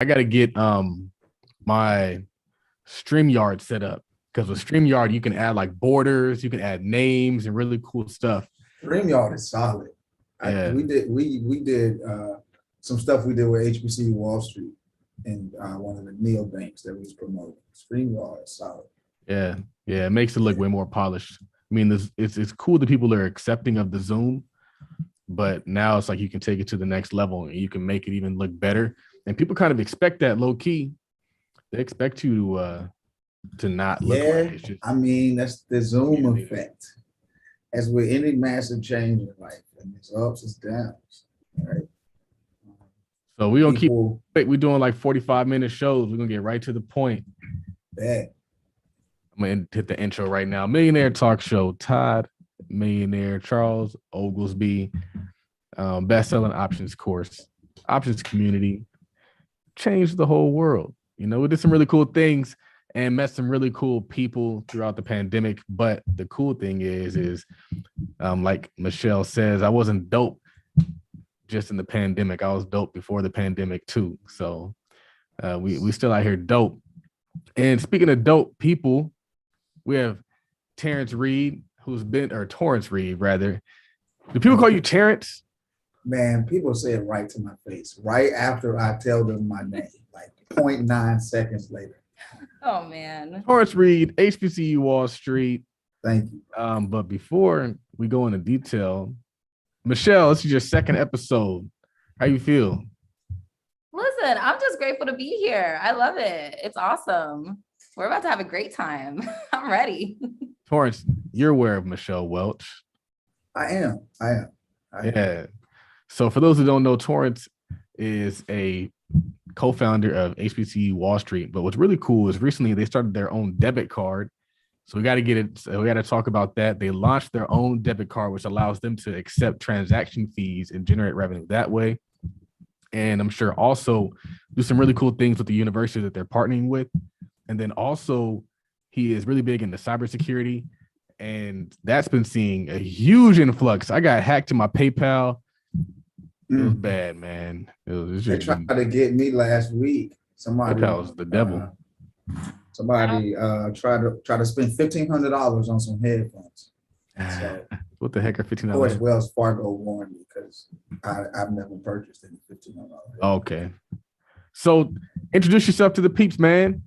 I gotta get my StreamYard set up because with StreamYard you can add like borders, you can add names and really cool stuff. StreamYard is solid. Yeah, We did some stuff we did with HBCU Wall Street and one of the neobanks that we was promoting. StreamYard is solid. yeah, yeah. It makes it look Yeah, way more polished. I mean, it's cool that people are accepting of the Zoom, but now it's like you can take it to the next level and you can make it even look better. And people kind of expect that low key. They expect you to not look right. yeah. It's just I mean, that's the Zoom yeah. effect. As with any massive change in life, and it's ups, it's downs. Right? So we don't keep. People We're doing like 45-minute shows. We're gonna get right to the point. that I'm gonna hit the intro right now. Millionaire Talk Show. Todd, millionaire Charles Oglesby, best-selling options course, options community, changed the whole world. You know, we did some really cool things and met some really cool people throughout the pandemic. But the cool thing is like Michelle says, I wasn't dope just in the pandemic. I was dope before the pandemic too. So we still out here dope. And speaking of dope people, we have Terrence Reed, who's been, or Torrence Reed rather. Do people call you Terrence? man, people say it right to my face, right after I tell them my name, like point 0.9 seconds later. Oh man. Torrence Reed, HBCU Wall Street. Thank you. But before we go into detail, Michelle, this is your second episode. How you feel? Listen, I'm just grateful to be here. I love it. It's awesome. We're about to have a great time. I'm ready. Torrence, you're aware of Michelle Welch. I am. Yeah. So for those who don't know, Torrence is a co-founder of HBCU Wall Street. But what's really cool is recently they started their own debit card. So we got to get it. So we got to talk about that. They launched their own debit card, which allows them to accept transaction fees and generate revenue that way. And I'm sure also do some really cool things with the university that they're partnering with. And then also he is really big into cybersecurity. And that's been seeing a huge influx. I got hacked to my PayPal. It was bad, man. They tried to get me last week. Somebody PayPal was the devil. Somebody tried to spend $1,500 on some headphones. So, what the heck are of $15? course, Wells Fargo warned me because I've never purchased any $1,500. Okay. So introduce yourself to the peeps, man.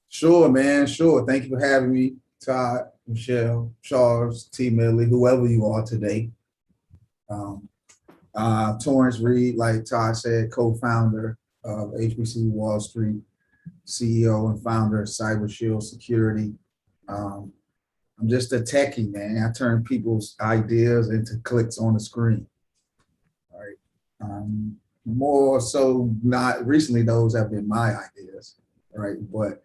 Sure, man. Sure. Thank you for having me, Todd, Michelle, Charles, T. Millie, whoever you are today. Torrence Reed, like Todd said, co-founder of HBC Wall Street, CEO and founder of Cyber Shield Security. I'm just a techie, man. I turn people's ideas into clicks on the screen. All right. More so, not recently, those have been my ideas, right? But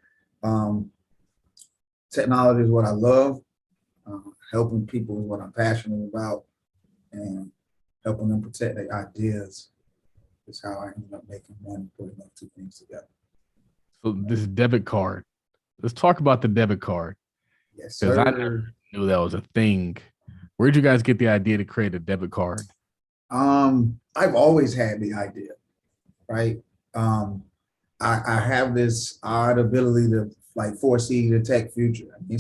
technology is what I love. Helping people is what I'm passionate about, and helping them protect their ideas is how I ended up making money, putting those two things together. So this debit card. Let's talk about the debit card. Yes, Because I sir. never knew that was a thing. Where'd you guys get the idea to create a debit card? I've always had the idea, right? I have this odd ability to like foresee the tech future. I mean,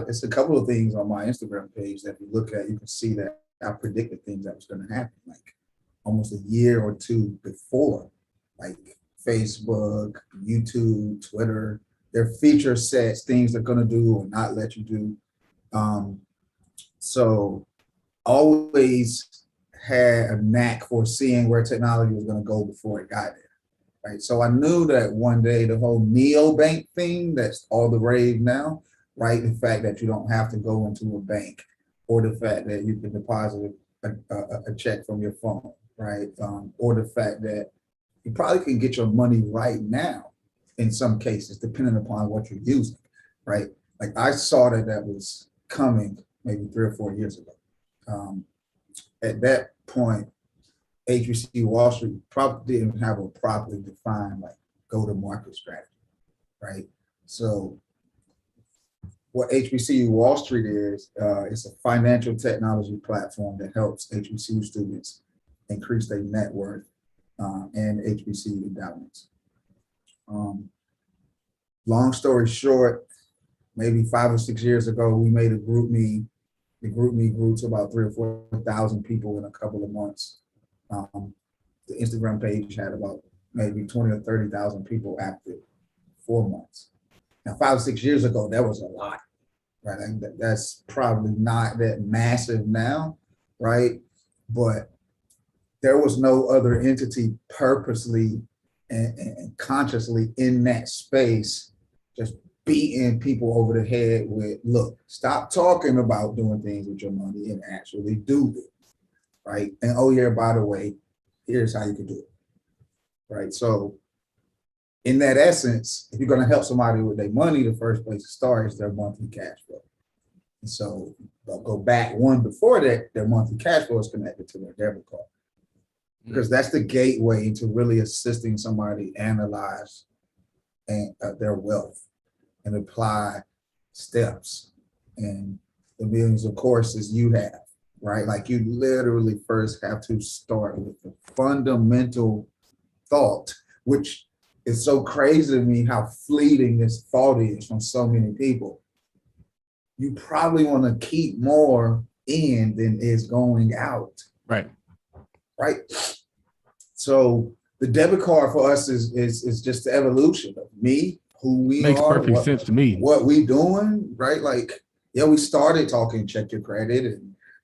it's a couple of things on my Instagram page that if you look at, you can see that I predicted things that was going to happen, like almost a year or two before, like Facebook, YouTube, Twitter, their feature sets, things they're going to do or not let you do. So always had a knack for seeing where technology was going to go before it got there. Right. So I knew that one day the whole neobank thing that's all the rage now, right? The fact that you don't have to go into a bank, or the fact that you can deposit a check from your phone, right? Or the fact that you probably can get your money right now in some cases, depending upon what you're using, right? Like I saw that was coming maybe 3 or 4 years ago. At that point, HBC Wall Street probably didn't have a properly defined like go-to-market strategy, right? So what HBCU Wall Street is, it's a financial technology platform that helps HBCU students increase their net worth and HBCU endowments. Long story short, maybe 5 or 6 years ago, we made a group me. The group me grew to about 3,000 or 4,000 people in a couple of months. The Instagram page had about maybe 20 or 30,000 people active 4 months. Now, 5 or 6 years ago, that was a lot, right? And that's probably not that massive now, right? But there was no other entity purposely and consciously in that space, just beating people over the head with, look, stop talking about doing things with your money and actually do it, right? And oh yeah, by the way, here's how you can do it, right? So in that essence, if you're going to help somebody with their money, the first place to start is their monthly cash flow. And so they'll go back one before that, their monthly cash flow is connected to their debit card, because that's the gateway into really assisting somebody analyze and their wealth and apply steps and the millions of courses you have, right? Like you literally first have to start with the fundamental thought, which is so crazy to me how fleeting this thought is from so many people. You probably want to keep more in than is going out. Right. Right. So the debit card for us is just the evolution of me, who we Makes are, perfect sense to me. what we doing, right? Like, yeah, we started talking check your credit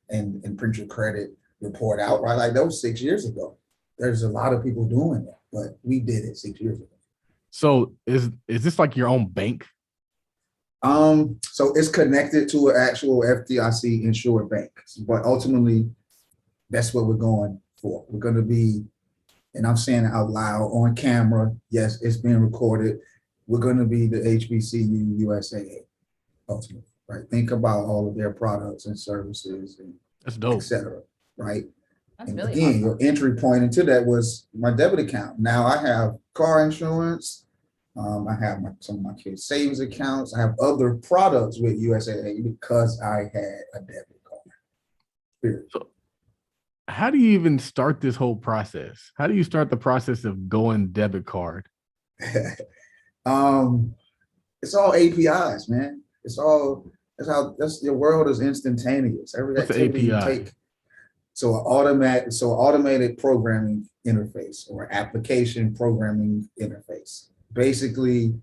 and print your credit report out, right? Like that was 6 years ago. There's a lot of people doing that, but we did it 6 years ago. So is this like your own bank? So it's connected to an actual FDIC insured bank, but ultimately that's what we're going for. We're going to be, and I'm saying it out loud on camera. Yes, it's being recorded. We're going to be the HBCU USAA ultimately, right? Think about all of their products and services and That's dope. et cetera, right? That's And really again, awesome. your entry point into that was my debit account. Now I have car insurance. I have some of my kids' savings accounts. I have other products with USAA because I had a debit card. Period. So how do you even start this whole process? How do you start the process of going debit card? It's all APIs, man. That's your world is instantaneous. Every What's the activity you API? take. So automated programming interface or application programming interface. Basically,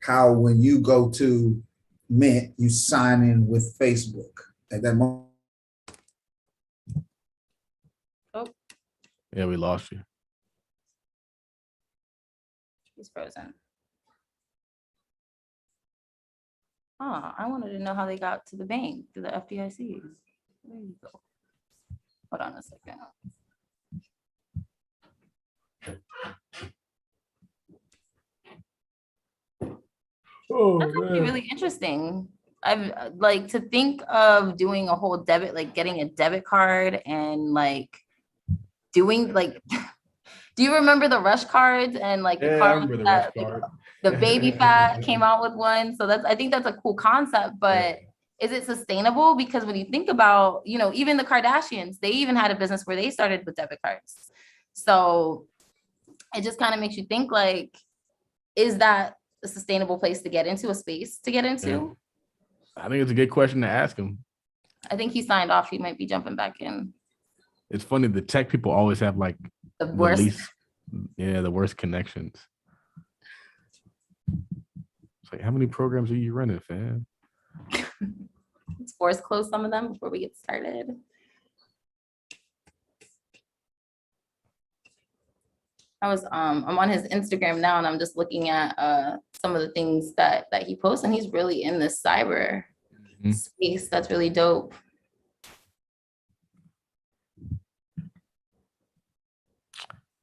how when you go to Mint, you sign in with Facebook at that moment. Yeah, we lost you. He's frozen. Oh, I wanted to know how they got to the bank, to the FDIC. There you go. Hold on a second. Oh, That's actually really interesting. I've like to think of doing a whole debit, like getting a debit card and like doing like, do you remember the rush cards and like the Yeah, I cards remember the that rush card. the Baby Fat came out with one? So I think that's a cool concept, but is it sustainable? Because when you think about, even the Kardashians, they even had a business where they started with debit cards. So it just kind of makes you think like, is that a sustainable place to get into, a space to get into? Yeah. I think it's a good question to ask him. I think he signed off. He might be jumping back in. It's funny, the tech people always have like The worst. the worst connections. It's like, how many programs are you running, fam? Let's force close some of them before we get started. I'm on his Instagram now, and I'm just looking at some of the things that he posts, and he's really in this cyber space. That's really dope.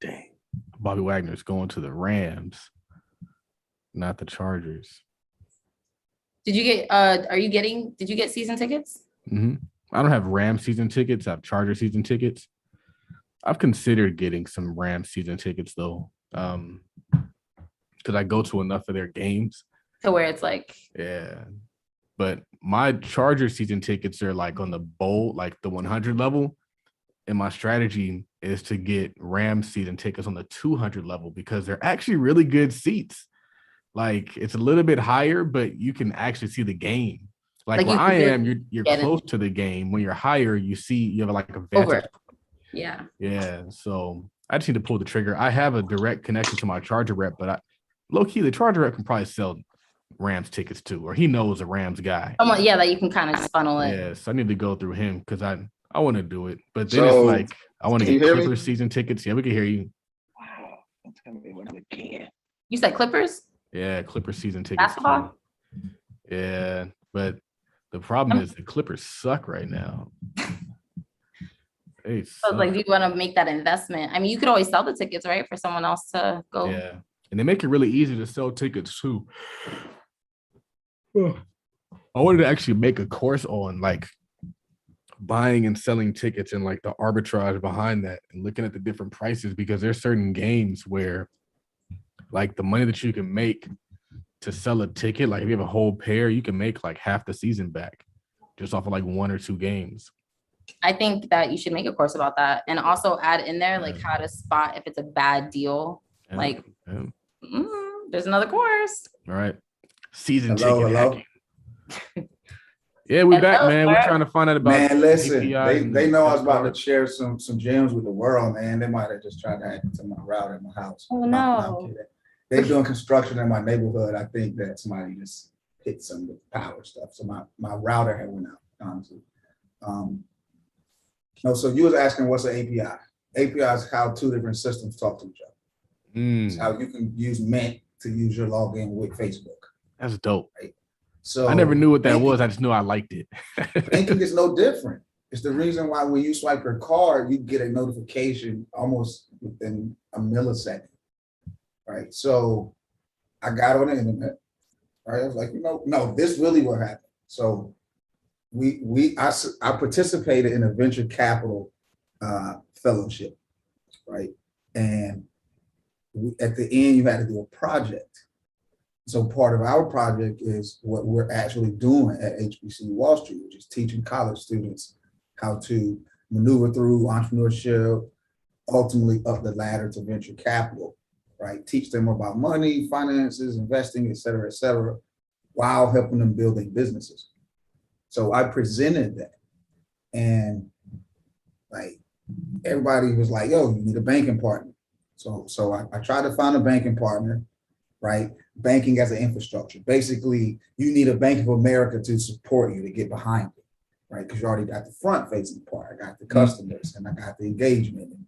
Dang, Bobby Wagner's going to the Rams, not the Chargers. Did you get did you get season tickets? I don't have Ram season tickets. I have Charger season tickets. I've considered getting some Ram season tickets though, because I go to enough of their games to where it's like, yeah. But my Charger season tickets are like on the bowl, like the 100 level, and my strategy is to get Ram season tickets on the 200 level because they're actually really good seats. Like it's a little bit higher, but you can actually see the game. Like where you I can am, you're close to the game. When you're higher, you have like a over. vantage. Yeah. Yeah. So I just need to pull the trigger. I have a direct connection to my Charger rep, but low key, the Charger rep can probably sell Rams tickets too, or he knows a Rams guy. Yeah, that you can kind of just funnel it. Yeah, so I need to go through him because I want to do it. But then So, it's like I want to get Clippers season tickets. Yeah, we can hear you. Wow. Tell me what we can. You said Clippers? Yeah, Clippers season tickets. Basketball? Too. Yeah, but the problem is the Clippers suck right now. So it's like, do you want to make that investment? I mean, you could always sell the tickets, right, for someone else to go. Yeah, and they make it really easy to sell tickets too. I wanted to actually make a course on like buying and selling tickets and like the arbitrage behind that and looking at the different prices, because there's certain games where like the money that you can make to sell a ticket, like if you have a whole pair, you can make like half the season back just off of like 1 or 2 games. I think that you should make a course about that and also add in there like how to spot if it's a bad deal. There's another course. All right. Season ticket hacking. Yeah, we're back, man. We're trying to find out about. Man, listen, they know I was about to share some gems with the world, man. They might have just tried to hack into my router in my house. Oh no. They're doing construction in my neighborhood. I think that somebody just hit some of the power stuff. So my router had went out, honestly. No, so you was asking what's an API? API is how 2 different systems talk to each other. It's how you can use Mint to use your login with Facebook. That's dope. Right? So I never knew what that was. I just knew I liked it. Banking is no different. It's the reason why when you swipe your card, you get a notification almost within a millisecond. Right. So I got on the internet. Right. I was like, no, this really what happened. So I participated in a venture capital fellowship. Right. And at the end, you had to do a project. So part of our project is what we're actually doing at HBCU Wall Street, which is teaching college students how to maneuver through entrepreneurship, ultimately up the ladder to venture capital, right? Teach them about money, finances, investing, et cetera, while helping them building businesses. So I presented that, and like everybody was like, yo, you need a banking partner. So I tried to find a banking partner, right? Banking as an infrastructure. Basically, you need a Bank of America to support you, to get behind it, right? Because you already got the front facing part. I got the customers and I got the engagement, and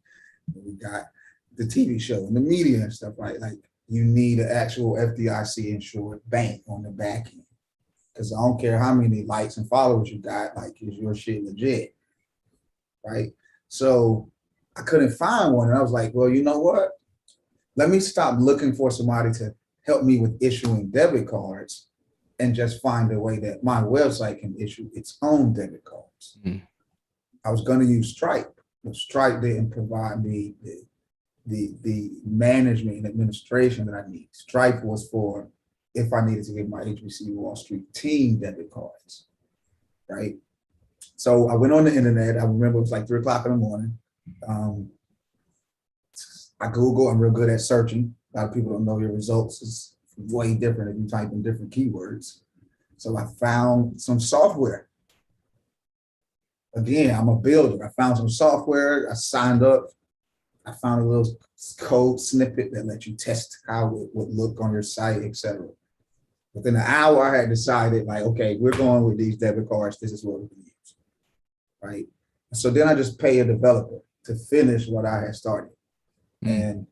we got the TV show and the media and stuff, right? Like you need an actual FDIC insured bank on the back end. Because I don't care how many likes and followers you got, like is your shit legit, right? So I couldn't find one. And I was like, well, you know what? Let me stop looking for somebody to help me with issuing debit cards and just find a way that my website can issue its own debit cards. I was going to use Stripe, but Stripe didn't provide me the management and administration that I need. Stripe was for if I needed to give my HBCU Wall Street team debit cards, right? So I went on the internet. I remember it was like 3 o'clock in the morning. I Google, I'm real good at searching. A lot of people don't know your results is way different if you type in different keywords. So I found some software. Again, I'm a builder. I found some software. I signed up. I found a little code snippet that lets you test how it would look on your site, etc. Within an hour, I had decided, like, okay, we're going with these debit cards. This is what we're going to use, right? So then I just pay a developer to finish what I had started. And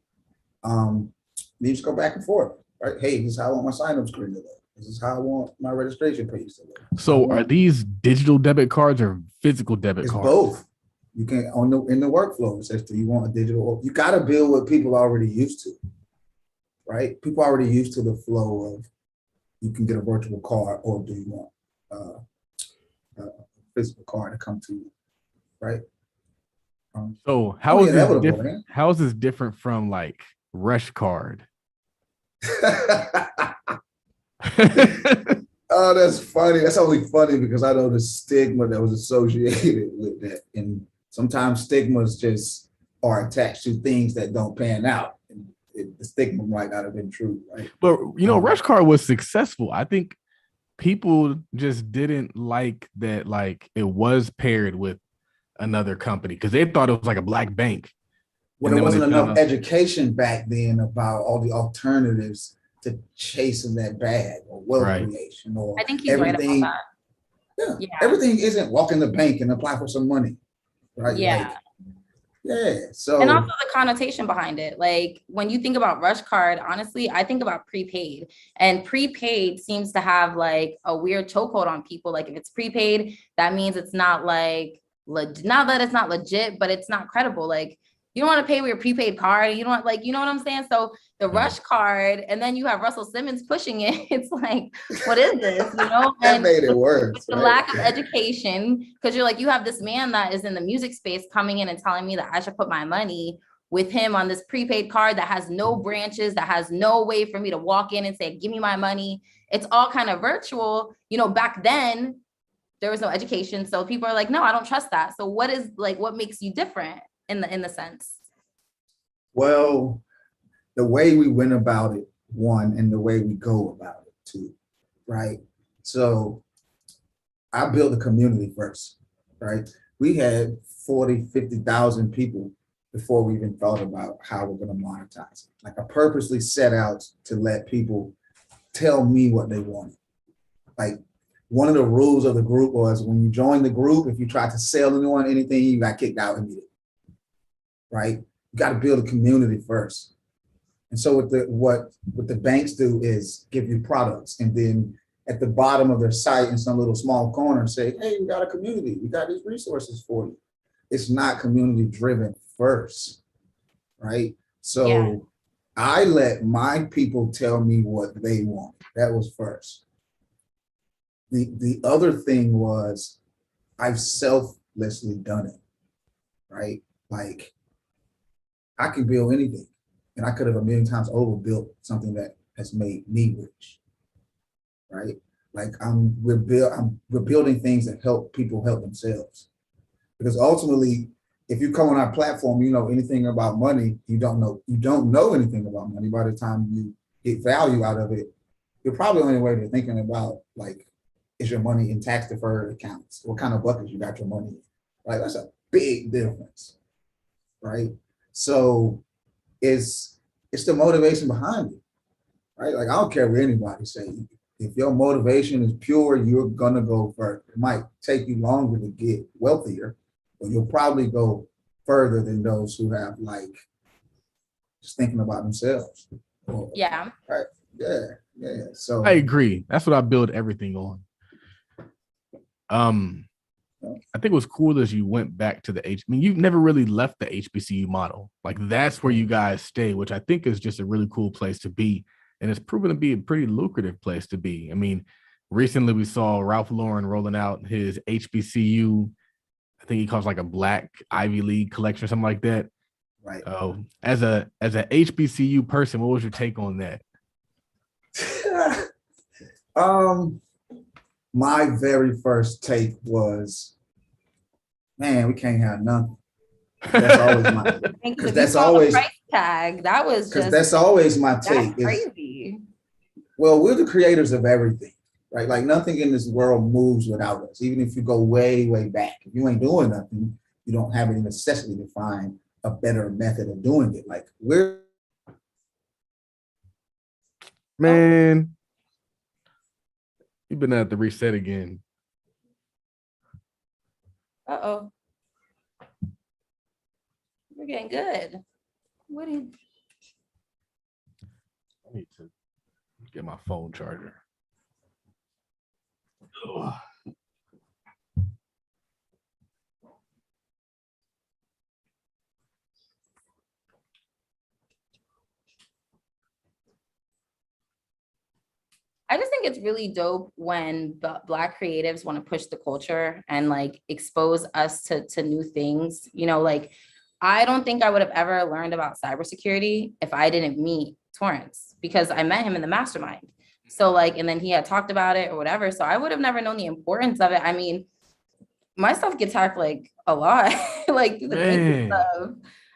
you just go back and forth, right? Hey, this is how I want my sign-up screen to look. This is how I want my registration page to look. So are these digital debit cards or physical debit cards? Both. You can in the workflow, it says, do you want a digital? You got to build what people are already used to, right? People are already used to the flow of you can get a virtual card, or do you want a physical card to come to you, right? So how is this different? How is this different from like Rush Card? Oh, that's funny. That's only funny because I know the stigma that was associated with that. And sometimes stigmas just are attached to things that don't pan out. And the stigma might not have been true, right? But Rush Card was successful. I think people just didn't like that, like it was paired with another company because they thought it was like a black bank. Well, there wasn't enough education back then about all the alternatives to chasing that bag or wealth creation or I think he's everything. Right about that. Yeah, everything isn't walk in the bank and apply for some money, right? Yeah. So and also the connotation behind it. Like when you think about Rush Card, honestly, I think about prepaid, and prepaid seems to have like a weird chokehold on people. Like if it's prepaid, that means it's not like not that it's not legit, but it's not credible. Like you don't want to pay with your prepaid card. You don't like, you know what I'm saying? So the Rush Card, and then you have Russell Simmons pushing it. It's like, what is this? That and made it worse. The lack of education, because you're like, you have this man that is in the music space coming in and telling me that I should put my money with him on this prepaid card that has no branches, that has no way for me to walk in and say, give me my money. It's all kind of virtual. Back then there was no education. So people are like, no, I don't trust that. So what makes you different in the sense? Well, the way we went about it, one, and the way we go about it, two, right? So I built a community first, right? We had 40, 50,000 people before we even thought about how we're going to monetize it. Like I purposely set out to let people tell me what they wanted. Like one of the rules of the group was when you join the group, if you try to sell anyone anything, you got kicked out immediately, right? You got to build a community first. And so what the banks do is give you products, and then at the bottom of their site in some little small corner say, hey, we got a community. We got these resources for you. It's not community driven first, right? So I let my people tell me what they want. That was first. The other thing was I've selflessly done it, right? Like I can build anything, and I could have a million times over built something that has made me rich, right? Like we're building things that help people help themselves, because ultimately, if you come on our platform, you know anything about money, you don't know anything about money. By the time you get value out of it, you're probably only way to thinking about like, is your money in tax deferred accounts? What kind of buckets you got your money in? Right, that's a big difference, right? So it's the motivation behind it, right? Like I don't care what anybody say. If your motivation is pure, you're gonna go further. It might take you longer to get wealthier, but you'll probably go further than those who have like just thinking about themselves. Yeah. Right. Yeah. So I agree. That's what I build everything on. I think what's cool is you went back to you've never really left the HBCU model. Like that's where you guys stay, which I think is just a really cool place to be. And it's proven to be a pretty lucrative place to be. I mean, recently we saw Ralph Lauren rolling out his HBCU, I think he calls like a Black Ivy League collection or something like that. Right. As a HBCU person, what was your take on that? My very first take was, man, we can't have nothing. That's always my because that's always price tag. That was because that's always my take. That's crazy. Well, we're the creators of everything, right? Like nothing in this world moves without us. Even if you go way, way back, if you ain't doing nothing, you don't have any necessity to find a better method of doing it. Like man, you've been at the reset again. Uh-oh. We're getting good. What do you... I need to get my phone charger. Ugh. I just think it's really dope when Black creatives want to push the culture and like expose us to new things. Like I don't think I would have ever learned about cybersecurity if I didn't meet Torrence, because I met him in the mastermind. So like, and then he had talked about it or whatever. So I would have never known the importance of it. I mean, my stuff gets hacked like a lot, like through the bank stuff.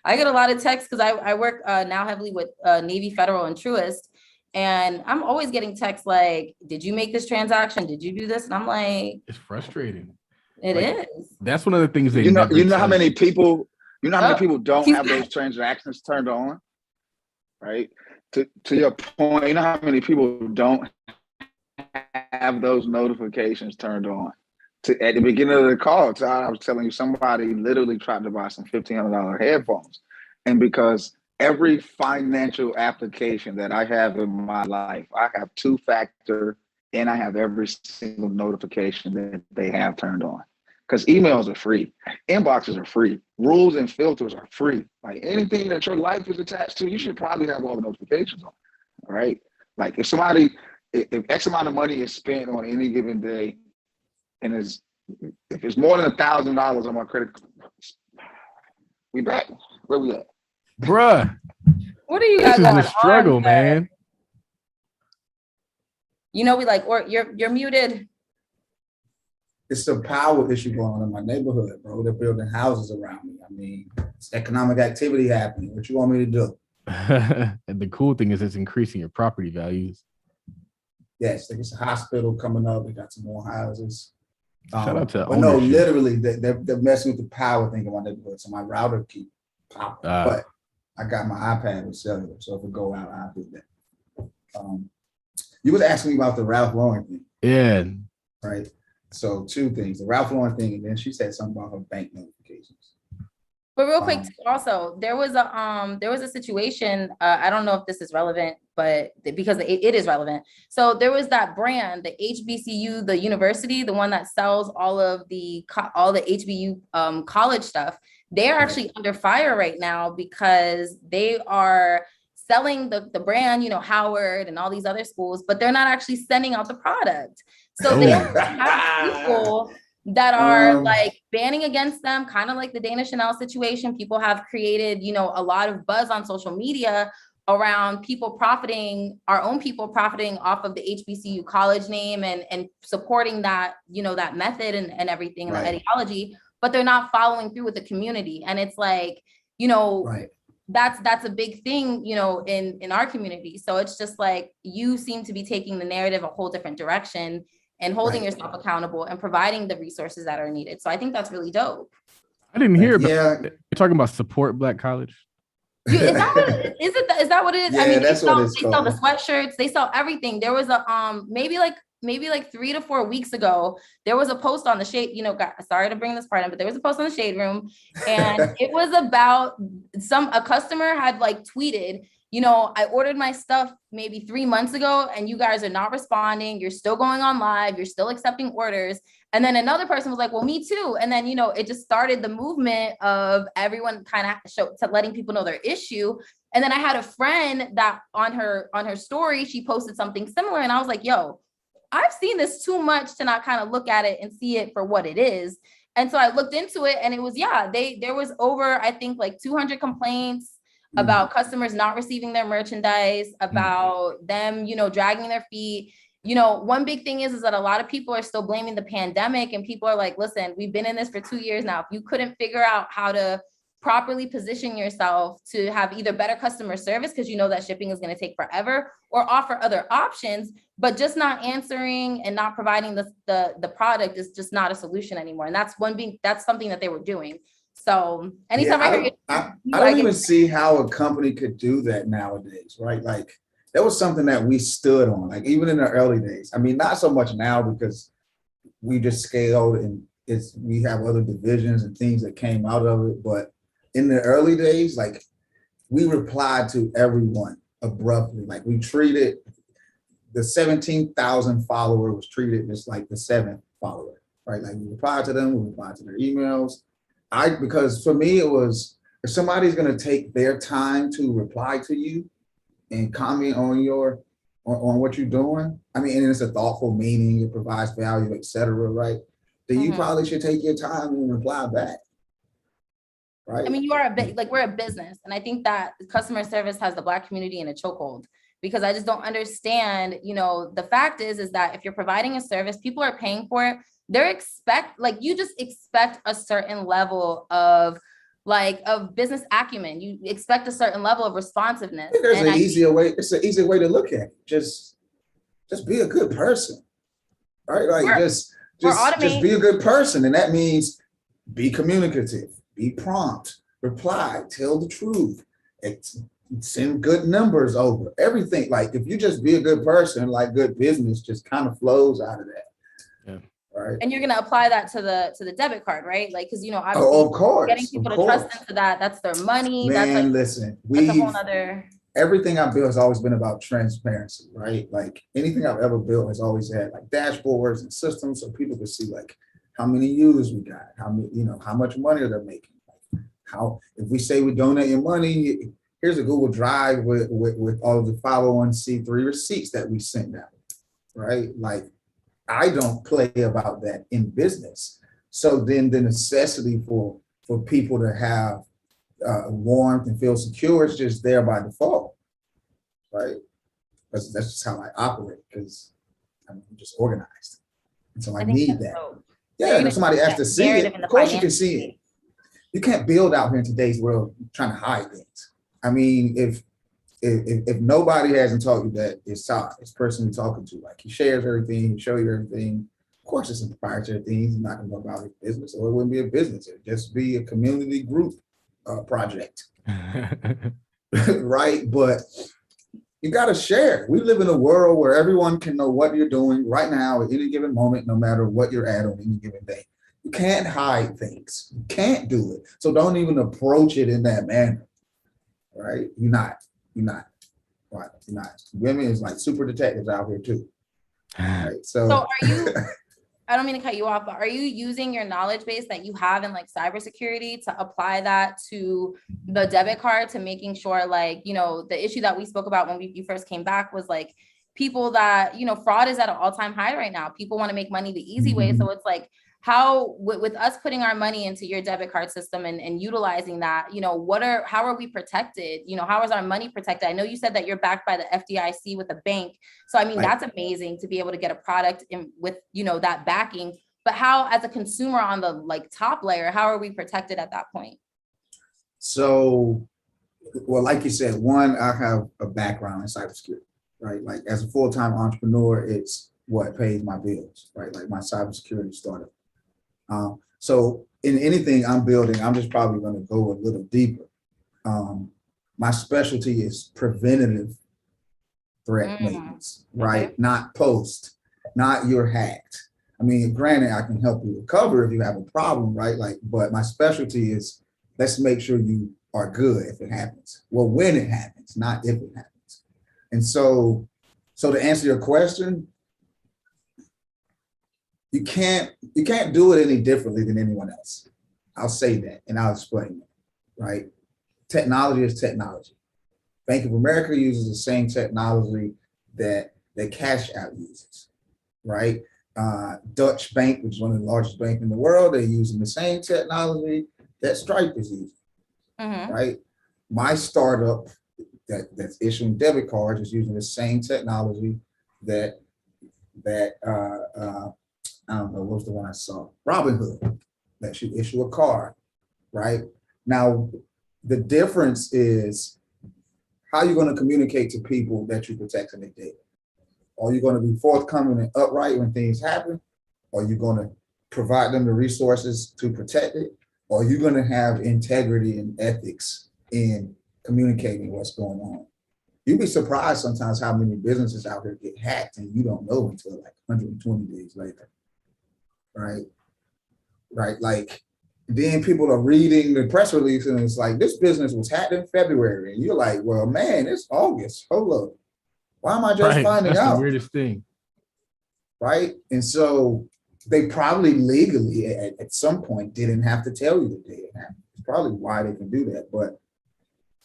I get a lot of texts because I work now heavily with Navy Federal and Truist. And I'm always getting texts like, did you make this transaction? Did you do this? And I'm like, It's frustrating. it Like, is. That's one of the things they You know, never you know how tell many you. people, don't He's have those transactions turned on, right? To your point, you know how many people don't have those notifications turned on. At the beginning of the call, I was telling you somebody literally tried to buy some $1,500 headphones, and because every financial application that I have in my life, I have two-factor, and I have every single notification that they have turned on. Because emails are free, inboxes are free, rules and filters are free. Like anything that your life is attached to, you should probably have all the notifications on, right? Like if X amount of money is spent on any given day, and if it's more than $1,000 on my credit card, we back. Where we at? Bruh, What are you this guys is going a struggle, on, man. You know, we like, or you're muted. It's a power issue going on in my neighborhood, bro. They're building houses around me. I mean, it's economic activity happening. What you want me to do? And the cool thing is it's increasing your property values. Yes, there's a hospital coming up. We got some more houses. Shout out to but no, ownership. literally, they're messing with the power thing in my neighborhood. So my router keep popping. But I got my iPad with cellular, so if it go out, I'll do that. You was asking me about the Ralph Lauren thing. Yeah. Right. So two things: the Ralph Lauren thing, and then she said something about her bank notifications. But real quick, also, there was a situation, I don't know if this is relevant, but because it is relevant. So there was that brand, the HBCU, the university, the one that sells all the HBU college stuff. They're actually under fire right now because they are selling the brand, you know, Howard and all these other schools, but they're not actually sending out the product. So they have people that are like banning against them, kind of like the Dana Chanel situation. People have created, you know, a lot of buzz on social media around our own people profiting off of the HBCU college name and supporting that, you know, that method and everything, and the ideology, but they're not following through with the community. And it's like, you know, that's a big thing, you know, in our community. So it's just like, you seem to be taking the narrative a whole different direction and holding yourself accountable and providing the resources that are needed. So I think that's really dope. I didn't hear about you're talking about support Black college. Is that what it is? Yeah, I mean, that's what it's they sell the sweatshirts, they sell everything. There was a maybe like 3 to 4 weeks ago, there was a post on the Shade, you know, sorry to bring this part in, but there was a post on the Shade Room, and it was about a customer had like tweeted, you know, I ordered my stuff maybe 3 months ago and you guys are not responding. You're still going on live. You're still accepting orders. And then another person was like, well, me too. And then, you know, it just started the movement of everyone kind of letting people know their issue. And then I had a friend that on her story, she posted something similar. And I was like, yo, I've seen this too much to not kind of look at it and see it for what it is. And so I looked into it, and it was, there was over, I think, like 200 complaints about customers not receiving their merchandise, about them, you know, dragging their feet. You know, one big thing is that a lot of people are still blaming the pandemic, and people are like, listen, we've been in this for 2 years now. If you couldn't figure out how to properly position yourself to have either better customer service, because you know that shipping is going to take forever, or offer other options, but just not answering and not providing the product is just not a solution anymore. And that's something that they were doing. So anytime I don't even see how a company could do that nowadays, right? Like that was something that we stood on, like even in the early days. I mean, not so much now because we just scaled and we have other divisions and things that came out of it. But in the early days, like we replied to everyone abruptly. Like we treated the 17,000 follower was treated just like the 7th follower, right? Like we replied to them, we replied to their emails. Because for me, it was, if somebody's going to take their time to reply to you and comment on what you're doing, I mean, and it's a thoughtful meaning, it provides value, etc., right? Then you probably should take your time and reply back. Right. I mean, we're a business. And I think that customer service has the Black community in a chokehold, because I just don't understand, you know, the fact is that if you're providing a service, people are paying for it. You just expect a certain level of like of business acumen. You expect a certain level of responsiveness. There's an easier way. It's an easier way to look at it. Just be a good person, right? Like just be a good person, and that means be communicative, be prompt, reply, tell the truth, send good numbers over, everything. Like if you just be a good person, like good business just kind of flows out of that. Yeah. Right. And you're gonna apply that to the debit card, right? Like, because obviously of course, getting people to trust into that's their money. Man, that's like, listen, that's a whole other. Everything I built has always been about transparency, right? Like anything I've ever built has always had like dashboards and systems so people can see like how many users we got, how many, how much money they're making. How, if we say we donate your money, here's a Google Drive with all of the 501c3 receipts that we send out, right? Like I don't play about that in business. So then the necessity for people to have warmth and feel secure is just there by default, right? That's just how I operate because I'm just organized. And so I need that. So, yeah, and if somebody has to see it, of course you can see it. You can't build out here in today's world trying to hide things. I mean, if nobody hasn't taught you that, it's Todd, it's the person you're talking to. Like he shares everything, he shows you everything. Of course, it's some proprietary things. He's not going to know about his business, or it wouldn't be a business. It'd just be a community group project, right? But you got to share. We live in a world where everyone can know what you're doing right now at any given moment, no matter what you're at on any given day. You can't hide things. You can't do it. So don't even approach it in that manner, right? You're not. Right? You're not. Women is like super detectives out here too. Right? So are you? I don't mean to cut you off, but are you using your knowledge base that you have in like cybersecurity to apply that to the debit card, to making sure like, the issue that we spoke about when you first came back was like people that, fraud is at an all-time high right now. People want to make money the easy way. So it's like, how with us putting our money into your debit card system and utilizing that, how are we protected? How is our money protected? I know you said that you're backed by the FDIC with a bank. So I mean, that's amazing to be able to get a product with, that backing, but how, as a consumer on the like top layer, how are we protected at that point? So, well, like you said, one, I have a background in cybersecurity, right? Like as a full-time entrepreneur, it's what pays my bills, right? Like my cybersecurity startup. So in anything I'm building, I'm just probably going to go a little deeper. My specialty is preventative threat maintenance, right? Okay. Not post, not you're hacked. I mean, granted, I can help you recover if you have a problem, right? Like, but my specialty is let's make sure you are good if it happens. Well, when it happens, not if it happens. And so to answer your question, you can't do it any differently than anyone else. I'll say that and I'll explain it, right? Technology is technology. Bank of America uses the same technology that Cash App uses, right? Dutch Bank, which is one of the largest banks in the world, they're using the same technology that Stripe is using, right? My startup that's issuing debit cards is using the same technology that I don't know, what was the one I saw? Robinhood, that should issue a card, right? Now, the difference is how you're going to communicate to people that you're protecting their data. Are you going to be forthcoming and upright when things happen? Are you going to provide them the resources to protect it? Or are you going to have integrity and ethics in communicating what's going on? You'd be surprised sometimes how many businesses out there get hacked and you don't know until like 120 days later. Right. Like then people are reading the press release and it's like, this business was hacked in February. And you're like, well, man, it's August. Hold up. Why am I just finding out? That's the weirdest thing. Right. And so they probably legally at some point didn't have to tell you the day it happened. It's probably why they can do that. But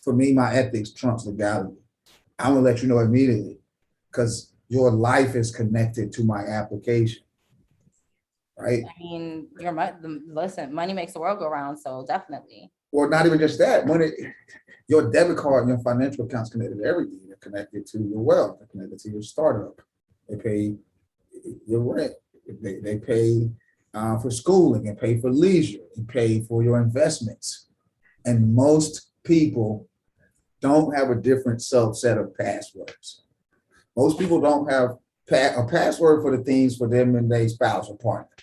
for me, my ethics trumps legality. I'm going to let you know immediately because your life is connected to my application. Right. I mean, listen, money makes the world go round. So definitely. Well, not even just that. Money, your debit card and your financial accounts connected to everything. They're connected to your wealth. They're connected to your startup. They pay your rent. They pay for schooling and pay for leisure. They pay for your investments. And most people don't have a different subset of passwords. Most people don't have a password for the things for them and their spouse or partner,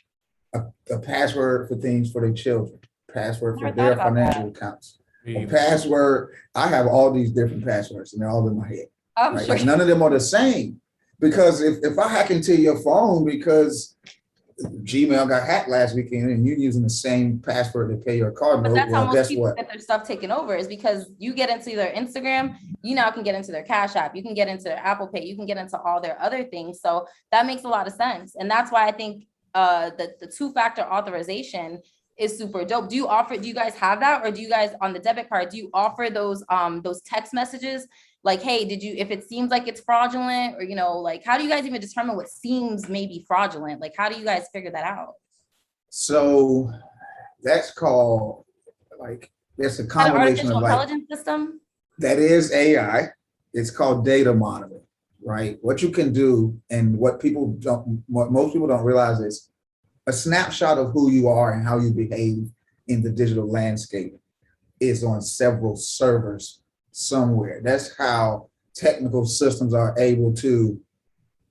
a password for things for their children, password for their financial accounts. A password, I have all these different passwords and they're all in my head. Right? Like none of them are the same. Because if I hack into your phone because Gmail got hacked last weekend and you're using the same password to pay your card note, that's how most people get their stuff taken over, is because you get into their Instagram, you now can get into their Cash App, you can get into their Apple Pay, you can get into all their other things. So that makes a lot of sense. And that's why I think the two-factor authorization is super dope. Do you guys have that? Or do you guys on the debit card, do you offer those text messages? Like, hey, if it seems like it's fraudulent, or, like, how do you guys even determine what seems maybe fraudulent? Like, how do you guys figure that out? So that's called, like, there's a combination of intelligence system. That is AI. It's called data monitoring, right? What you can do, and what most people don't realize is a snapshot of who you are and how you behave in the digital landscape is on several servers somewhere. That's how technical systems are able to,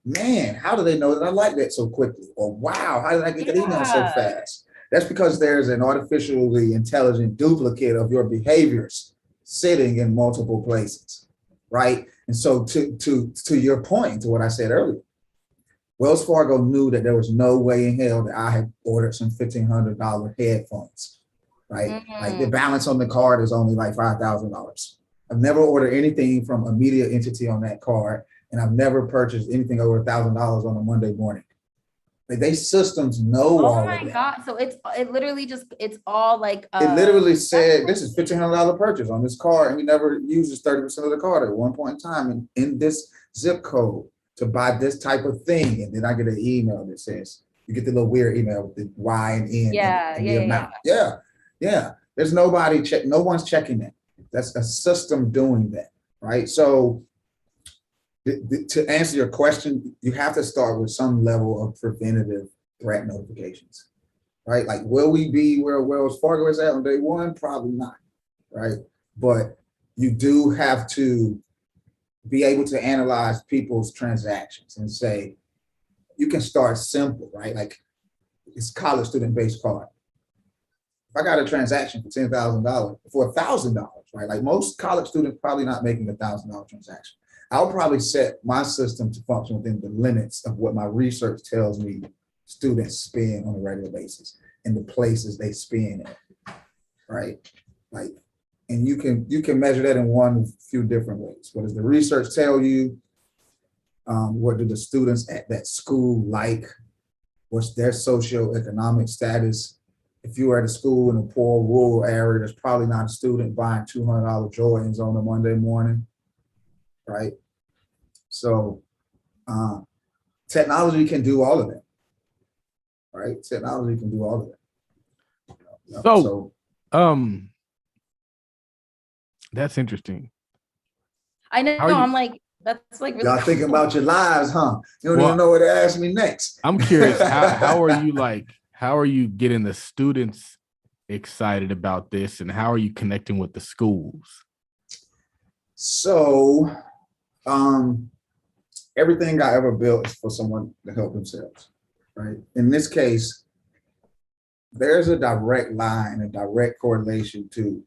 man, how do they know that I like that so quickly? Or wow, how did I get that email so fast? That's because there's an artificially intelligent duplicate of your behaviors sitting in multiple places, right? And so to your point, to what I said earlier, Wells Fargo knew that there was no way in hell that I had ordered some $1,500 headphones, right? Like the balance on the card is only like $5,000. I've never ordered anything from a media entity on that card, and I've never purchased anything over $1,000 on a Monday morning. Like, they systems know all of that. Oh my God. So it literally it's all like it literally said this is $1,500 purchase on this card, and he never uses 30% of the card at one point in time in this zip code to buy this type of thing. And then I get an email that says, you get the little weird email with the Y and N and the amount. Yeah. There's no one's checking that. That's a system doing that, right? So to answer your question, you have to start with some level of preventative threat notifications, right? Like, will we be where Wells Fargo is at on day one? Probably not, right? But you do have to be able to analyze people's transactions and say, you can start simple, right? Like, it's college student-based card. If I got a transaction for $10,000, for $1,000, right? Like, most college students probably not making $1,000 transaction. I'll probably set my system to function within the limits of what my research tells me students spend on a regular basis and the places they spend in, right? Like, and you can measure that in one few different ways. What does the research tell you? What do the students at that school like? What's their socioeconomic status? If you are at a school in a poor rural area, there's probably not a student buying $200 Jordans on a Monday morning, right? So technology can do all of that, right? Technology can do all of that. So that's interesting. I know. I'm like, that's like really y'all thinking about your lives, huh? You don't even know what to ask me next. I'm curious. How are you getting the students excited about this, and how are you connecting with the schools? So everything I ever built is for someone to help themselves, right? In this case, there's a direct line, a direct correlation to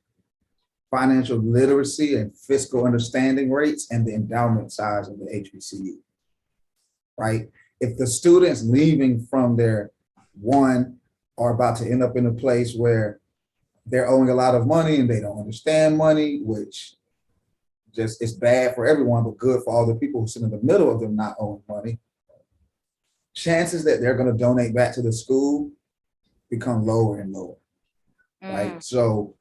financial literacy and fiscal understanding rates and the endowment size of the HBCU, right? If the students leaving from there, one, are about to end up in a place where they're owing a lot of money and they don't understand money, which just it's bad for everyone, but good for all the people who sit in the middle of them not owing money, chances that they're going to donate back to the school become lower and lower, right? So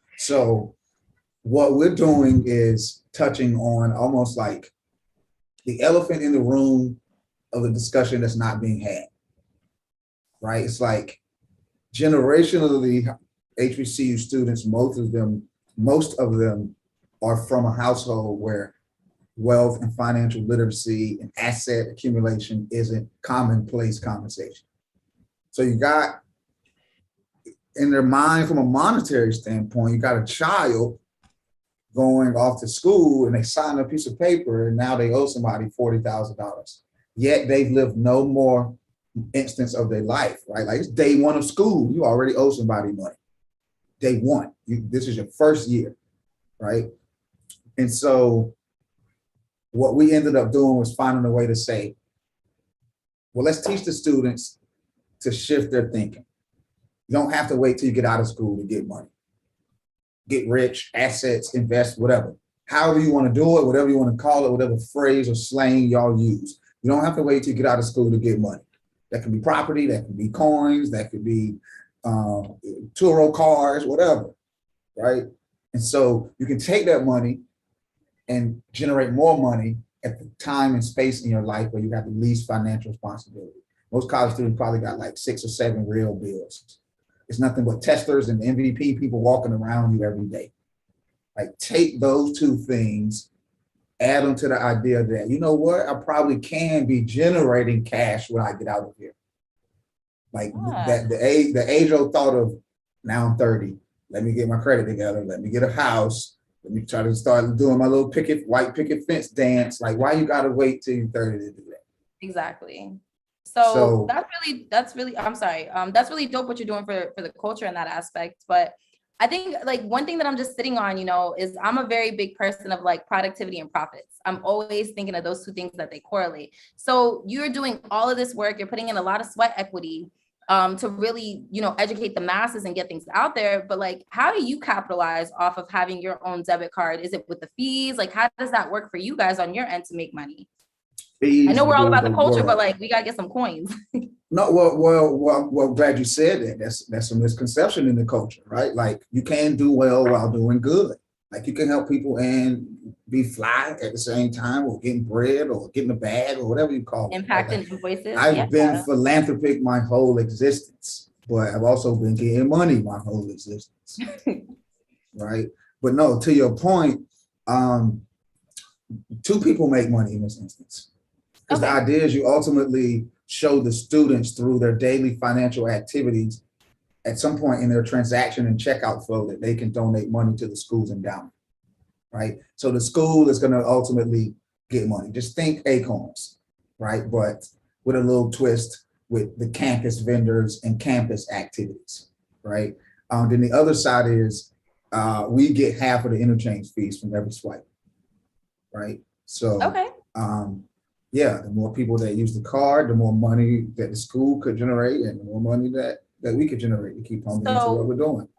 what we're doing is touching on almost like the elephant in the room of the discussion that's not being had, right? It's like generationally, HBCU students, most of them are from a household where wealth and financial literacy and asset accumulation isn't commonplace conversation. So you got in their mind, from a monetary standpoint, you got a child going off to school and they sign a piece of paper and now they owe somebody $40,000. Yet they've lived no more instance of their life, right? Like it's day one of school. You already owe somebody money. Day one. This is your first year, right? And so what we ended up doing was finding a way to say, well, let's teach the students to shift their thinking. You don't have to wait till you get out of school to get money. Get rich, assets, invest, whatever. However you want to do it, whatever you want to call it, whatever phrase or slang y'all use. You don't have to wait till you get out of school to get money. That can be property, that can be coins, that could be Turo cars, whatever, right? And so you can take that money and generate more money at the time and space in your life where you have the least financial responsibility. Most college students probably got like 6 or 7 real bills. It's nothing but testers and MVP people walking around you every day. Like take those two things, add them to the idea that, you know what, I probably can be generating cash when I get out of here. Like that the age old thought of, now I'm 30, let me get my credit together, let me get a house, let me try to start doing my little white picket fence dance. Like, why you gotta wait till you're 30 to do that? Exactly. So that's really, I'm sorry. That's really dope what you're doing for the culture in that aspect. But I think like one thing that I'm just sitting on, is I'm a very big person of like productivity and profits. I'm always thinking of those two things that they correlate. So you're doing all of this work, you're putting in a lot of sweat equity to really, educate the masses and get things out there. But like, how do you capitalize off of having your own debit card? Is it with the fees? Like, how does that work for you guys on your end to make money? I know we're all about the culture, but like we gotta get some coins. No, well, glad you said that. That's a misconception in the culture, right? Like you can do well while doing good. Like you can help people and be fly at the same time, or getting bread, or getting a bag, or whatever you call it. Impacting invoices. I've been philanthropic my whole existence, but I've also been getting money my whole existence, right? But no, to your point, 2 people make money in this instance. Because the idea is you ultimately show the students through their daily financial activities at some point in their transaction and checkout flow that they can donate money to the school's endowment, right? So the school is going to ultimately get money. Just think Acorns, right? But with a little twist with the campus vendors and campus activities, right? Then the other side is we get half of the interchange fees from every swipe, right? So, yeah, the more people that use the card, the more money that the school could generate and the more money that we could generate to keep pumping into what we're doing.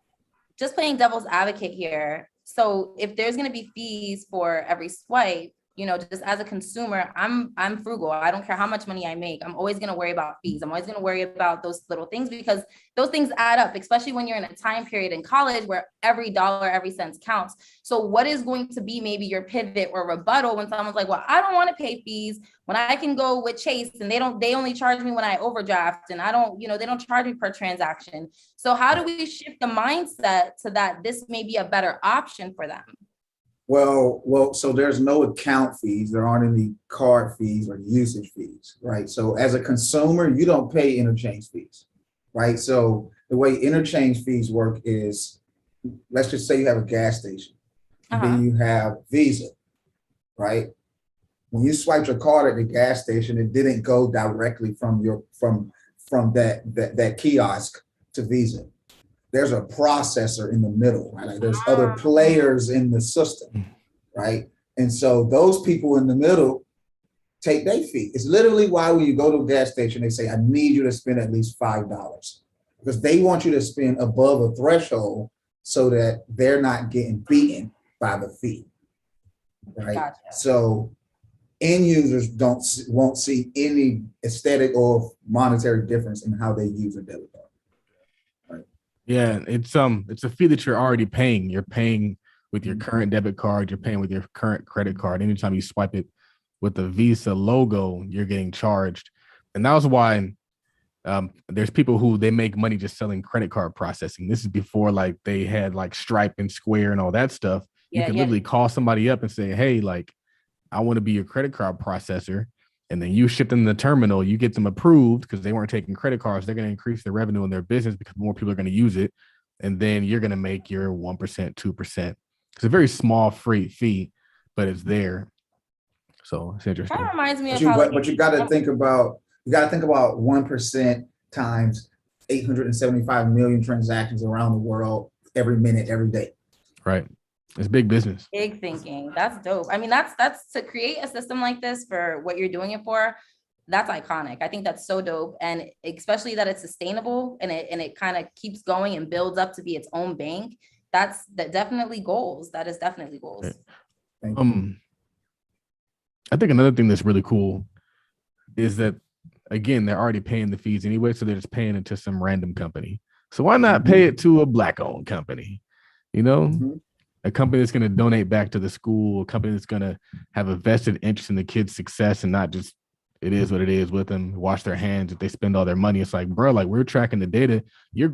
Just playing devil's advocate here. So if there's going to be fees for every swipe, just as a consumer, I'm frugal. I don't care how much money I make. I'm always going to worry about fees. I'm always going to worry about those little things because those things add up, especially when you're in a time period in college where every dollar, every cent counts. So what is going to be maybe your pivot or rebuttal when someone's like, well, I don't want to pay fees when I can go with Chase and they only charge me when I overdraft and I don't, they don't charge me per transaction. So how do we shift the mindset so that this may be a better option for them? Well, so there's no account fees. There aren't any card fees or usage fees, right? So as a consumer, you don't pay interchange fees, right? So the way interchange fees work is, let's just say you have a gas station, then you have Visa, right? When you swipe your card at the gas station, it didn't go directly from that kiosk to Visa. There's a processor in the middle, right? Like there's other players in the system, right? And so those people in the middle take their fee. It's literally why when you go to a gas station, they say, I need you to spend at least $5 because they want you to spend above a threshold so that they're not getting beaten by the fee, right? Gotcha. So end users won't see any aesthetic or monetary difference in how they use a debit card. Yeah, it's a fee that you're already paying. You're paying with your current debit card, you're paying with your current credit card. Anytime you swipe it with the Visa logo, you're getting charged. And that was why there's people who they make money just selling credit card processing. This is before like they had like Stripe and Square and all that stuff. You can literally call somebody up and say, hey, like I want to be your credit card processor. and then you ship them the terminal, you get them approved because they weren't taking credit cards. They're going to increase their revenue in their business because more people are going to use it. And then you're going to make your 1%, 2%. It's a very small free fee, but it's there. So it's interesting. Kind of reminds me of but you got to think about 1% times 875 million transactions around the world every minute, every day. Right. It's big business. Big thinking. That's dope. I mean, that's to create a system like this for what you're doing it for. That's iconic. I think that's so dope. And especially that it's sustainable and it kind of keeps going and builds up to be its own bank. That definitely goals. That is definitely goals. I think another thing that's really cool is that, again, they're already paying the fees anyway, so they're just paying it to some random company. So why not pay it to a Black-owned company? You know, a company that's going to donate back to the school, a company that's going to have a vested interest in the kids' success and not just it is what it is with them, wash their hands if they spend all their money. It's like, bro, like we're tracking the data. You're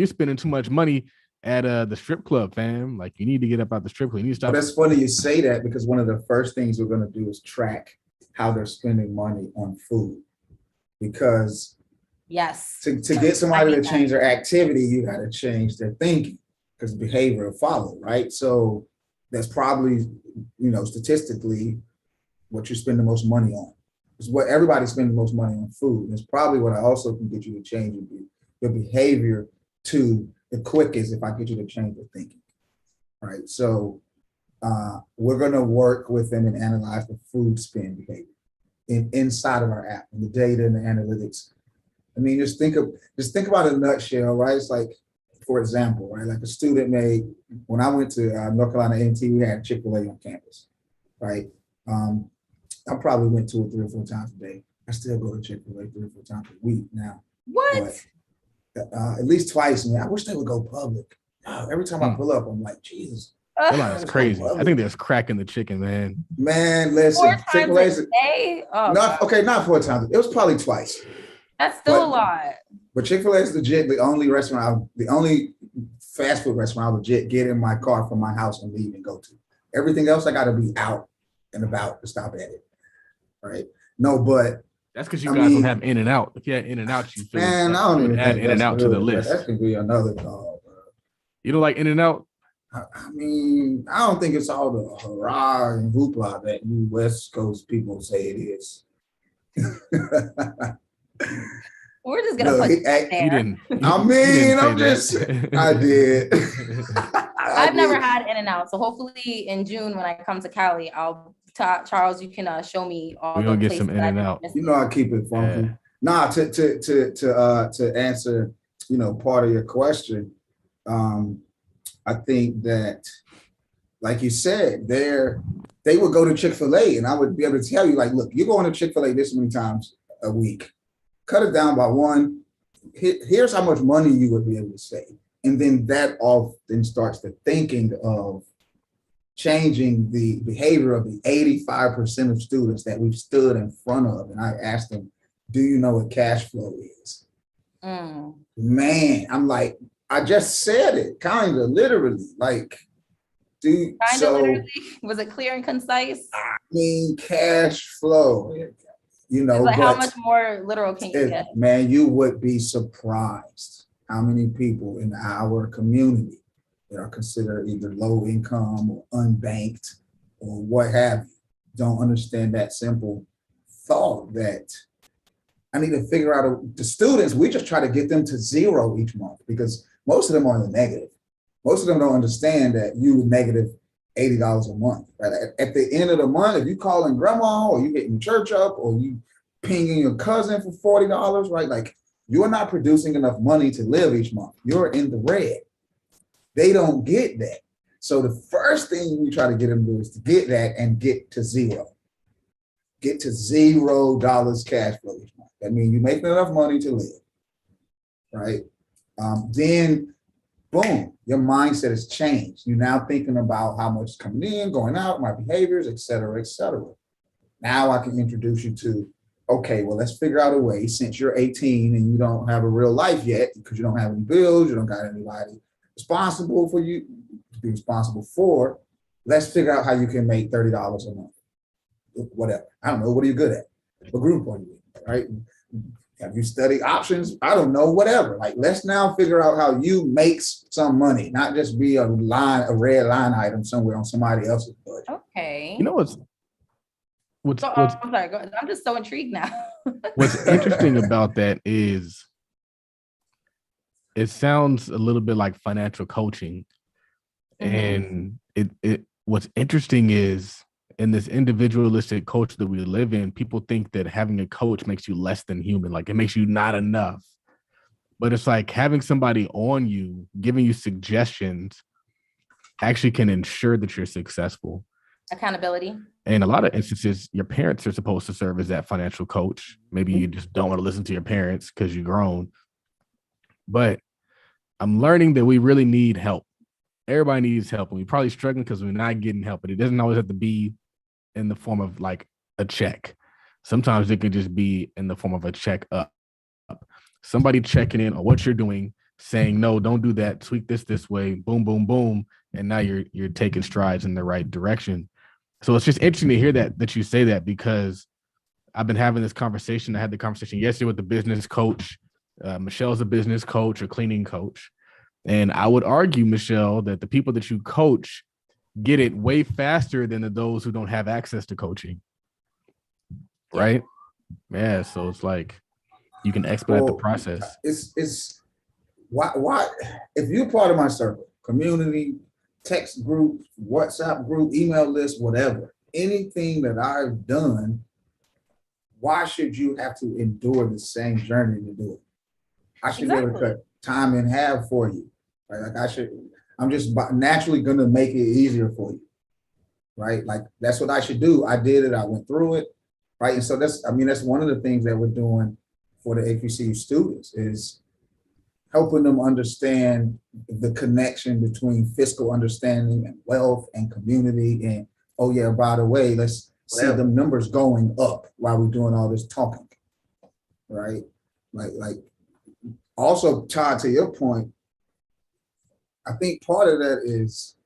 spending too much money at the strip club, fam. Like you need to get up out the strip club. You need to stop. But that's funny you say that because one of the first things we're going to do is track how they're spending money on food. Because yes, to get somebody to change their activity, you got to change their thinking because behavior will follow, right? So that's probably, statistically what you spend the most money on. It's what everybody spends the most money on food. And it's probably what I also can get you to change your behavior to the quickest if I get you to change your thinking, right? So we're going to work with them and analyze the food spend behavior inside of our app and the data and the analytics. I mean, just think about it in a nutshell, right? It's like, for example, right? Like a student when I went to North Carolina A&T, we had Chick-fil-A on campus, right? I probably went to it 3 or 4 times a day. I still go to Chick-fil-A 3 or 4 times a week now. What? But, at least twice. Man, I wish they would go public. Every time I pull up, I'm like, Jesus. That's crazy. I think there's crack in the chicken, man. Man, listen. 4 times a day? Oh, not 4 times. It was probably twice. That's still a lot. But Chick-fil-A is legit the only fast food restaurant I legit get in my car from my house and leave and go to. Everything else, I got to be out and about to stop at it. Right? No, but that's because you guys don't have In-N-Out. If you had In-N-Out, you feel man, I don't even add In-N-Out to the list. That could be another call, bro. You don't like In-N-Out? I mean, I don't think it's all the hurrah and hoopla that you West Coast people say it is. We're just gonna put there. You didn't. I did. I've never had In-N-Out, so hopefully in June when I come to Cali, Charles, you can show me all. We're gonna get some In-N-Out. I keep it funky. Yeah. Nah, to answer, part of your question, I think that, like you said, they would go to Chick-fil-A, and I would be able to tell you, like, look, you're going to Chick-fil-A this many times a week. Cut it down by 1. Here's how much money you would be able to save. And then that often starts the thinking of changing the behavior of the 85% of students that we've stood in front of. And I asked them, do you know what cash flow is? Man, I'm like, I just said it, kind of literally. Like, literally? Was it clear and concise? I mean, cash flow. Like how much more literal can you get? Man, you would be surprised how many people in our community that are considered either low income or unbanked or what have you don't understand that simple thought that I need to figure out the students. We just try to get them to 0 each month because most of them are in the negative. Most of them don't understand that you negative $80 a month. Right? At the end of the month, if you calling grandma or you hitting church up or you pinging your cousin for $40, right? Like you're not producing enough money to live each month. You're in the red. They don't get that. So the first thing we try to get them to do is to get that and get to 0. Get to $0 cash flow each month. That means you're making enough money to live, right? Then boom, your mindset has changed. You're now thinking about how much is coming in, going out, my behaviors, et cetera, et cetera. Now I can introduce you to, okay, well, let's figure out a way since you're 18 and you don't have a real life yet because you don't have any bills, you don't got anybody responsible for you to be responsible for. Let's figure out how you can make $30 a month. Whatever. I don't know. What are you good at? What group are you in, right? Have you studied options? I don't know, whatever. Like, let's now figure out how you make some money, not just be a red line item somewhere on somebody else's budget. Okay. You know what's I'm sorry. I'm just so intrigued now. what's interesting about that is it sounds a little bit like financial coaching. And it what's interesting is in this individualistic culture that we live in, people think that having a coach makes you less than human, like it makes you not enough. But it's like having somebody on you, giving you suggestions, actually can ensure that you're successful. Accountability. In a lot of instances, your parents are supposed to serve as that financial coach. Maybe you just don't want to listen to your parents because you're grown. But I'm learning that we really need help. Everybody needs help, and we're probably struggling because we're not getting help. But it doesn't always have to be in the form of like a check. Sometimes it can just be in the form of a check up. Somebody checking in on what you're doing, saying, no, don't do that, tweak this way, boom, boom, boom. And now you're taking strides in the right direction. So it's just interesting to hear that you say that, because I've been having this conversation. I had the conversation yesterday with the business coach. Michelle's a business coach, a cleaning coach. And I would argue, Michelle, that the people that you coach get it way faster than those who don't have access to coaching. Right? Yeah. So it's like you can expedite the process. It's why if you're part of my circle, community, text group, WhatsApp group, email list, whatever, anything that I've done, why should you have to endure the same journey to do it? I should be able to cut time in half for you. Right? Like I'm just naturally going to make it easier for you. Right? Like that's what I should do. I did it. I went through it. Right? And so that's one of the things that we're doing for the HBCU students is helping them understand the connection between fiscal understanding and wealth and community. And, oh yeah, by the way, let's see the numbers going up while we're doing all this talking. Right? Like also tied to your point, I think part of that is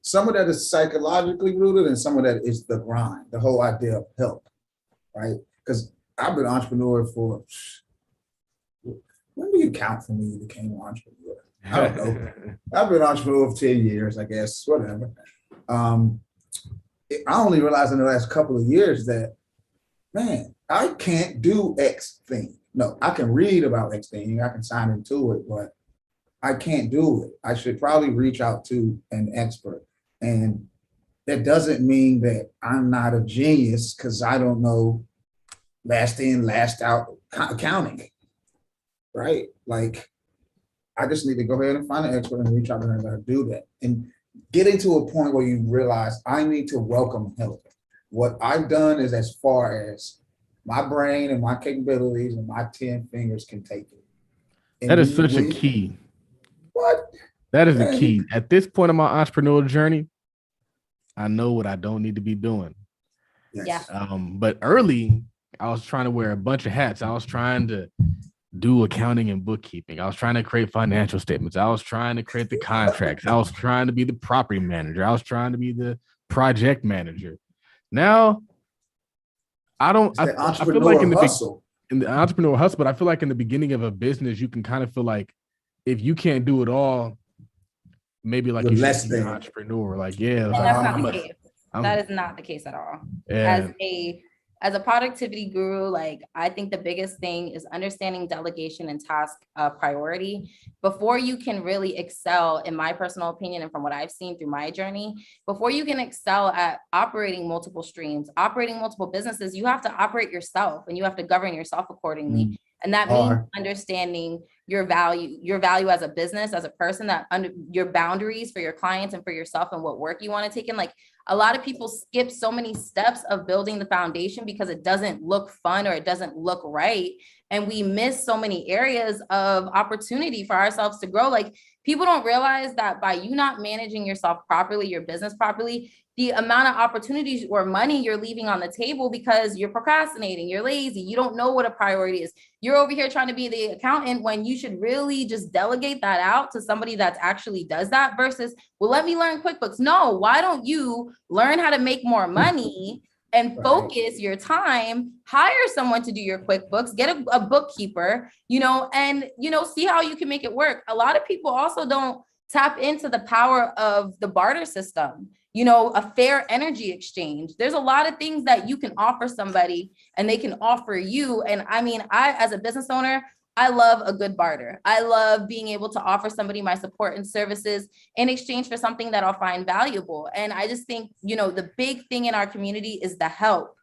some of that is psychologically rooted and some of that is the grind, the whole idea of help, right? Because I've been an entrepreneur for, when do you count for me became an entrepreneur? I don't know. I've been an entrepreneur for 10 years, I guess, whatever. I only realized in the last couple of years that, man, I can't do X thing. No, I can read about X thing, I can sign into it, but I can't do it. I should probably reach out to an expert. And that doesn't mean that I'm not a genius because I don't know last in, last out accounting, right? Like, I just need to go ahead and find an expert and reach out to her and let her do that. And getting to a point where you realize I need to welcome help. What I've done is as far as my brain and my capabilities and my 10 fingers can take it. And that is such a key. What? That is the key. At this point in my entrepreneurial journey, I know what I don't need to be doing. Yes. Yeah. But early, I was trying to wear a bunch of hats. I was trying to do accounting and bookkeeping. I was trying to create financial statements. I was trying to create the contracts. I was trying to be the property manager. I was trying to be the project manager. Now, I feel like in the entrepreneurial hustle, but I feel like in the beginning of a business, you can kind of feel like if you can't do it all, maybe like you should be an entrepreneur. Like, yeah. And that's not the case. That is not the case at all. Yeah. As a productivity guru, like I think the biggest thing is understanding delegation and task priority before you can really excel, in my personal opinion, and from what I've seen through my journey, before you can excel at operating multiple streams, operating multiple businesses, you have to operate yourself and you have to govern yourself accordingly. And that means understanding your value as a business, as a person, that your boundaries for your clients and for yourself and what work you want to take in. Like a lot of people skip so many steps of building the foundation because it doesn't look fun or it doesn't look right. And we miss so many areas of opportunity for ourselves to grow. Like people don't realize that by you not managing yourself properly, your business properly, the amount of opportunities or money you're leaving on the table because you're procrastinating, you're lazy, you don't know what a priority is. You're over here trying to be the accountant when you should really just delegate that out to somebody that actually does that versus, well, let me learn QuickBooks. No, why don't you learn how to make more money and Right. focus your time, hire someone to do your QuickBooks, get a bookkeeper, and, see how you can make it work. A lot of people also don't tap into the power of the barter system, a fair energy exchange. There's a lot of things that you can offer somebody and they can offer you. And I mean, as a business owner, I love a good barter. I love being able to offer somebody my support and services in exchange for something that I'll find valuable. And I just think, the big thing in our community is the help.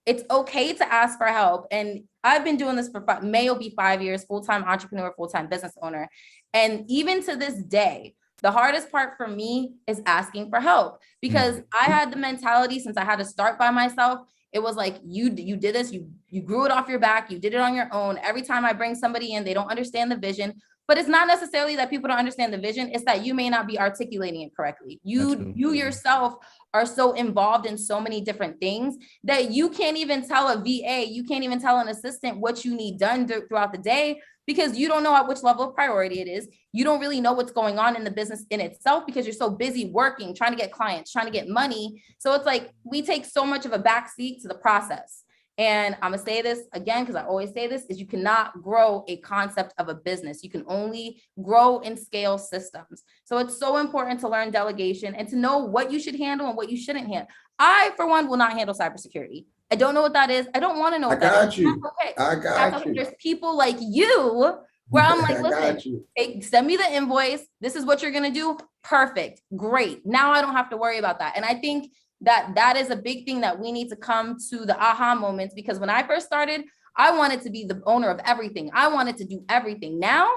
It's okay to ask for help. And I've been doing this for May will be 5 years, full-time entrepreneur, full-time business owner. And even to this day, the hardest part for me is asking for help, because I had the mentality since I had to start by myself. It was like, you did this, you grew it off your back, you did it on your own. Every time I bring somebody in, they don't understand the vision. But it's not necessarily that people don't understand the vision. It's that you may not be articulating it correctly. You yourself are so involved in so many different things that you can't even tell a VA, you can't even tell an assistant what you need done throughout the day, because you don't know at which level of priority it is. You don't really know what's going on in the business in itself, because you're so busy working, trying to get clients, trying to get money. So it's like, we take so much of a backseat to the process. And I'm gonna say this again, because I always say this, is you cannot grow a concept of a business. You can only grow and scale systems. So it's so important to learn delegation and to know what you should handle and what you shouldn't handle. I, for one, will not handle cybersecurity. I don't know what that is. I don't want to know what that is. Okay. I got you. There's people like you where I'm like, listen, hey, send me the invoice. This is what you're gonna do. Perfect. Great. Now I don't have to worry about that. And I think that is a big thing that we need to come to the aha moments, because when I first started, I wanted to be the owner of everything. I wanted to do everything. Now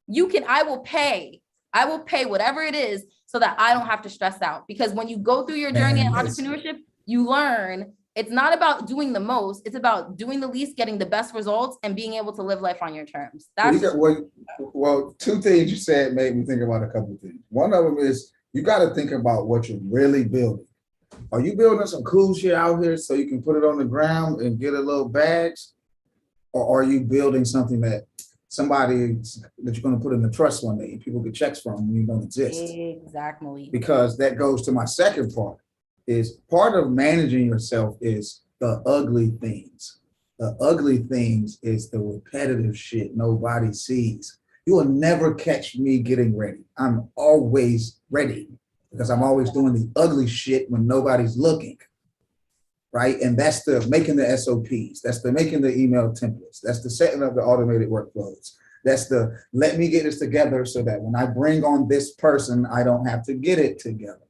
I will pay whatever it is so that I don't have to stress out. Because when you go through your journey in entrepreneurship, you learn it's not about doing the most, it's about doing the least, getting the best results, and being able to live life on your terms. Well, two things you said made me think about a couple of things. One of them is you got to think about what you're really building. Are you building some cool shit out here so you can put it on the ground and get a little bags? Or are you building something that you're going to put in the trust one day and people get checks from when you don't exist? Exactly. Because that goes to my second part, is part of managing yourself is the ugly things. The ugly things is the repetitive shit nobody sees. You will never catch me getting ready. I'm always ready, because I'm always doing the ugly shit when nobody's looking, right? And that's the making the SOPs. That's the making the email templates. That's the setting up the automated workflows. That's the let me get this together so that when I bring on this person, I don't have to get it together,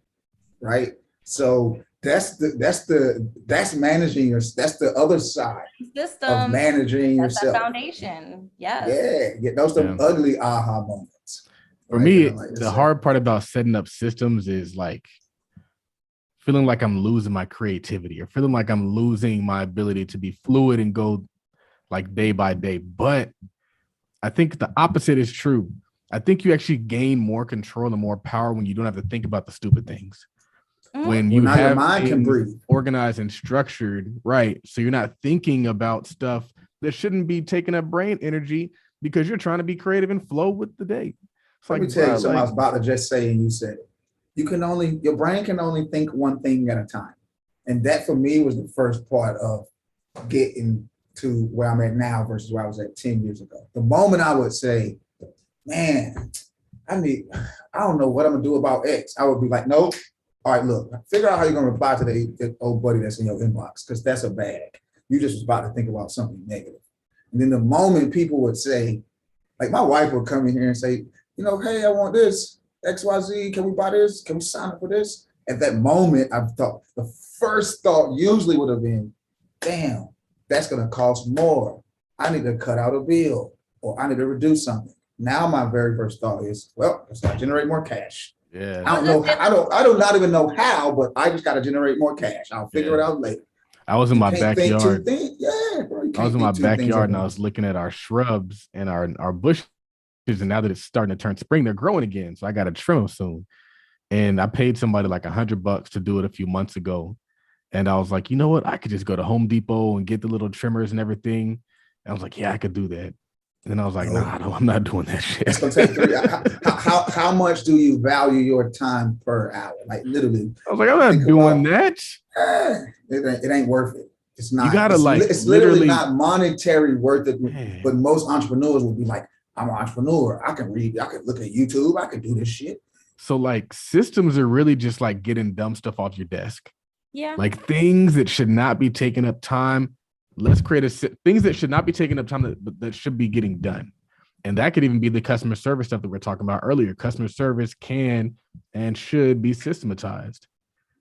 right? So that's managing that's the other side of managing yourself. Foundation, yes. Yeah, those are ugly aha moments. For me, the hard part about setting up systems is like feeling like I'm losing my creativity, or feeling like I'm losing my ability to be fluid and go like day by day. But I think the opposite is true. I think you actually gain more control and more power when you don't have to think about the stupid things. When you have your mind can breathe, organized and structured, right? So you're not thinking about stuff that shouldn't be taking up brain energy, because you're trying to be creative and flow with the day. Let me tell you something I was about to just say, and you said it. Your brain can only think one thing at a time. And that for me was the first part of getting to where I'm at now versus where I was at 10 years ago. The moment I would say, man, I don't know what I'm gonna do about X, I would be like, nope. All right, look, figure out how you're gonna reply to the old buddy that's in your inbox, because that's a bag. You just was about to think about something negative. And then the moment people would say, like my wife would come in here and say, hey, I want this, XYZ, can we buy this? Can we sign up for this? At that moment, the first thought usually would have been, damn, that's gonna cost more. I need to cut out a bill, or I need to reduce something. Now my very first thought is, well, let's not generate more cash. Yeah. I don't not even know how, but I just got to generate more cash. I'll figure it out later. I was in my backyard. I was in my backyard and I was looking at our shrubs and our bushes, and now that it's starting to turn spring, they're growing again. So I got to trim them soon. And I paid somebody like $100 to do it a few months ago. And I was like, you know what? I could just go to Home Depot and get the little trimmers and everything. And I was like, yeah, I could do that. And I was like, No. nah, no, I'm not doing that shit. It's gonna take 3 how much do you value your time per hour? Like literally. I was like, I'm not doing that. It ain't worth it. It's not. You gotta it's literally not monetary worth it. But most entrepreneurs will be like, I'm an entrepreneur. I can read. I can look at YouTube. I can do this shit. So like systems are really just like getting dumb stuff off your desk. Yeah. Like things that should not be taking up time. Let's create things that should not be taking up time that should be getting done. And that could even be the customer service stuff that we're talking about earlier. Customer service can and should be systematized.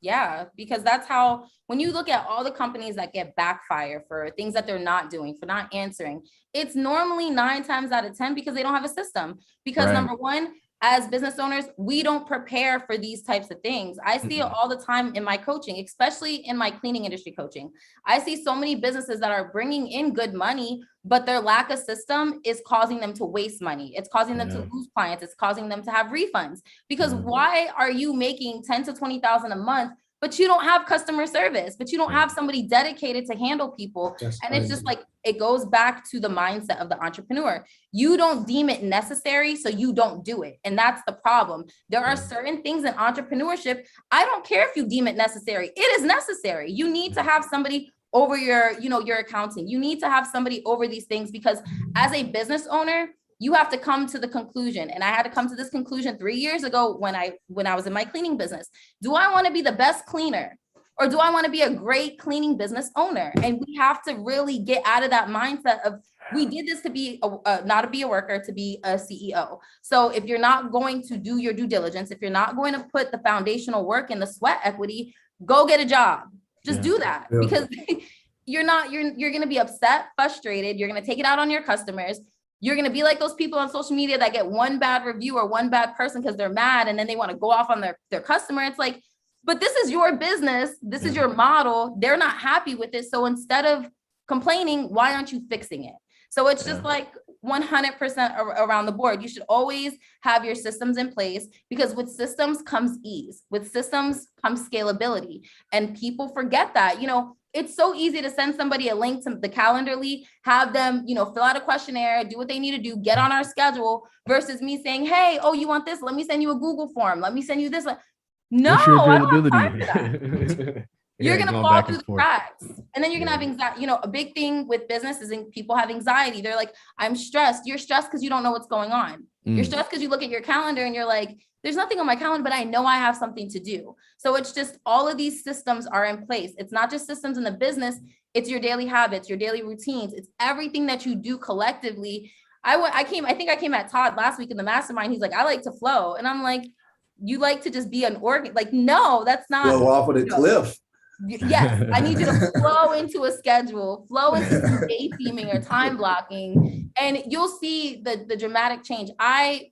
Yeah, because that's how, when you look at all the companies that get backfire for things that they're not doing, for not answering, it's normally 9 times out of 10 because they don't have a system. Because Right. number one, as business owners, we don't prepare for these types of things. I see it all the time in my coaching, especially in my cleaning industry coaching. I see so many businesses that are bringing in good money, but their lack of system is causing them to waste money. It's causing them to lose clients. It's causing them to have refunds. Because why are you making 10 to 20,000 a month, but you don't have customer service, but you don't have somebody dedicated to handle people? And it's just like, it goes back to the mindset of the entrepreneur. You don't deem it necessary, so you don't do it. And that's the problem. There are certain things in entrepreneurship. I don't care if you deem it necessary. It is necessary. You need to have somebody over your, your accounting. You need to have somebody over these things, because as a business owner, you have to come to the conclusion. And I had to come to this conclusion 3 years ago when I was in my cleaning business. Do I want to be the best cleaner, or do I want to be a great cleaning business owner? And we have to really get out of that mindset of, we did this to be not to be a worker, to be a CEO. So if you're not going to do your due diligence, if you're not going to put the foundational work and the sweat equity, go get a job. Just do that, because you're going to be upset, frustrated. You're going to take it out on your customers. You're going to be like those people on social media that get one bad review or one bad person because they're mad, and then they want to go off on their customer. It's like, but this is your business. This is your model. They're not happy with it. So instead of complaining, why aren't you fixing it? So it's just like 100% around the board. You should always have your systems in place, because with systems comes ease. With systems comes scalability. And people forget that. It's so easy to send somebody a link to the Calendarly, have them, fill out a questionnaire, do what they need to do, get on our schedule, versus me saying, hey, oh, you want this? Let me send you a Google form. Let me send you this. No, I don't have time for that. You're going to fall through the cracks. And then you're going to have anxiety. A big thing with business is people have anxiety. They're like, I'm stressed. You're stressed because you don't know what's going on. You're stressed because you look at your calendar and you're like, there's nothing on my calendar, but I know I have something to do. So it's just, all of these systems are in place. It's not just systems in the business. It's your daily habits, your daily routines. It's everything that you do collectively. I think I came at Todd last week in the mastermind. He's like, I like to flow. And I'm like, you like to just be an organ? Like, no, that's not. Blow off of the cliff. Yes, I need you to flow into a schedule, flow into some day theming or time blocking, and you'll see the dramatic change.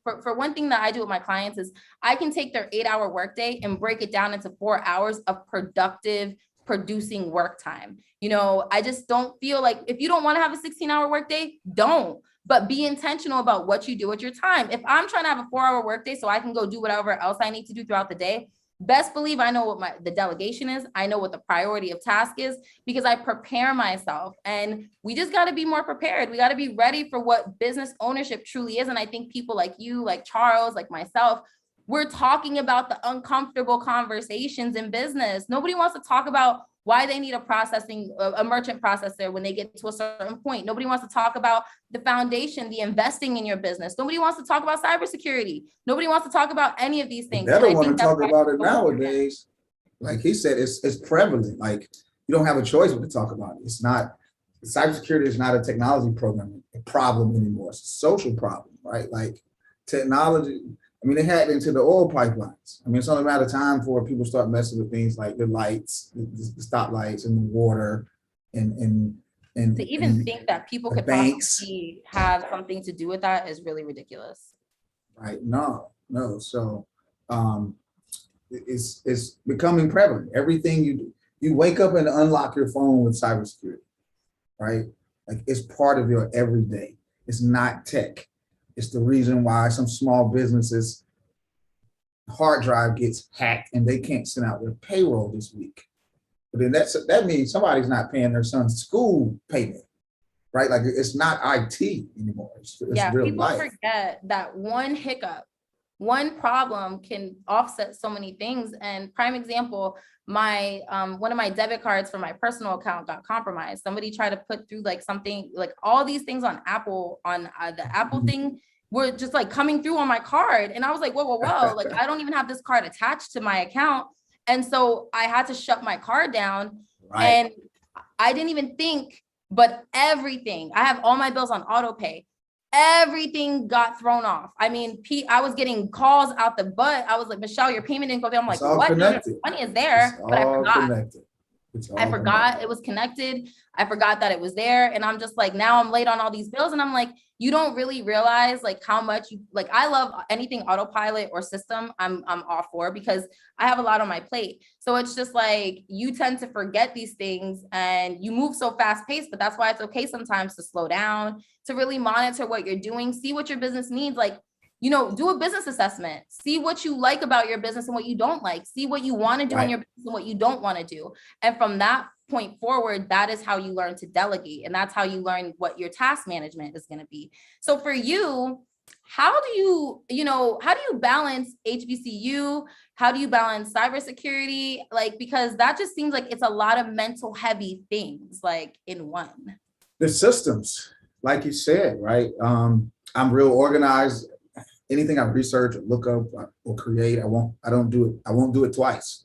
For one thing that I do with my clients is I can take their 8-hour workday and break it down into 4 hours of productive producing work time. I just don't feel like, if you don't want to have a 16-hour workday, don't. But be intentional about what you do with your time. If I'm trying to have a 4-hour workday so I can go do whatever else I need to do throughout the day, best believe I know what the delegation is. I know what the priority of task is, because I prepare myself. And we just got to be more prepared. We got to be ready for what business ownership truly is. And I think people like you, like Charles, like myself, we're talking about the uncomfortable conversations in business. Nobody wants to talk about why they need a merchant processor when they get to a certain point. Nobody wants to talk about the foundation, the investing in your business. Nobody wants to talk about cybersecurity. Nobody wants to talk about any of these things. They don't want to talk about it nowadays. Like he said, it's prevalent. Like, you don't have a choice but to talk about it. It's not, cybersecurity is not a technology problem anymore. It's a social problem, right? Like, technology, they had it into the oil pipelines. It's only a matter of time before people start messing with things like the lights, the stoplights, and the water, and to even think that people could possibly have something to do with that is really ridiculous. Right? No. So, it's becoming prevalent. Everything you wake up and unlock your phone with cybersecurity, right? Like, it's part of your everyday. It's not tech. It's the reason why some small businesses hard drive gets hacked and they can't send out their payroll this week. But then that means somebody's not paying their son's school payment. right? Like it's not IT anymore. It's Yeah, real people life. forget that one hiccup, one problem can offset so many things. And prime example, my one of my debit cards for my personal account got compromised. Somebody tried to put through like something, like all these things on Apple, on the Apple thing were just like coming through on my card. And I was like, whoa, whoa, whoa, like I don't even have this card attached to my account. And so I had to shut my card down. Right. And I didn't even think, but everything, I have all my bills on auto pay. Everything got thrown off. I mean, Pete, I was getting calls out the butt. I was like, Michelle, your payment didn't go through. I'm like, what? Connected. Money is there, but I forgot. Connected. I forgot it was connected. I forgot that it was there. And I'm just like, now I'm late on all these bills. And I'm like, you don't really realize like how much you, like, I love anything autopilot or system. I'm all for, because I have a lot on my plate. So it's just like, you tend to forget these things and you move so fast paced, but that's why it's okay sometimes to slow down, to really monitor what you're doing, see what your business needs. Like, you know, do a business assessment, see what you like about your business and what you don't like, see what you want to do in your business and what you don't want to do. And from that point forward, that is how you learn to delegate. And that's how you learn what your task management is going to be. So for you, how do you balance HBCU? How do you balance cybersecurity? Like, because that just seems like it's a lot of mental heavy things like in one. The systems, like you said, right? I'm real organized. Anything I research or look up or create, I won't do it twice,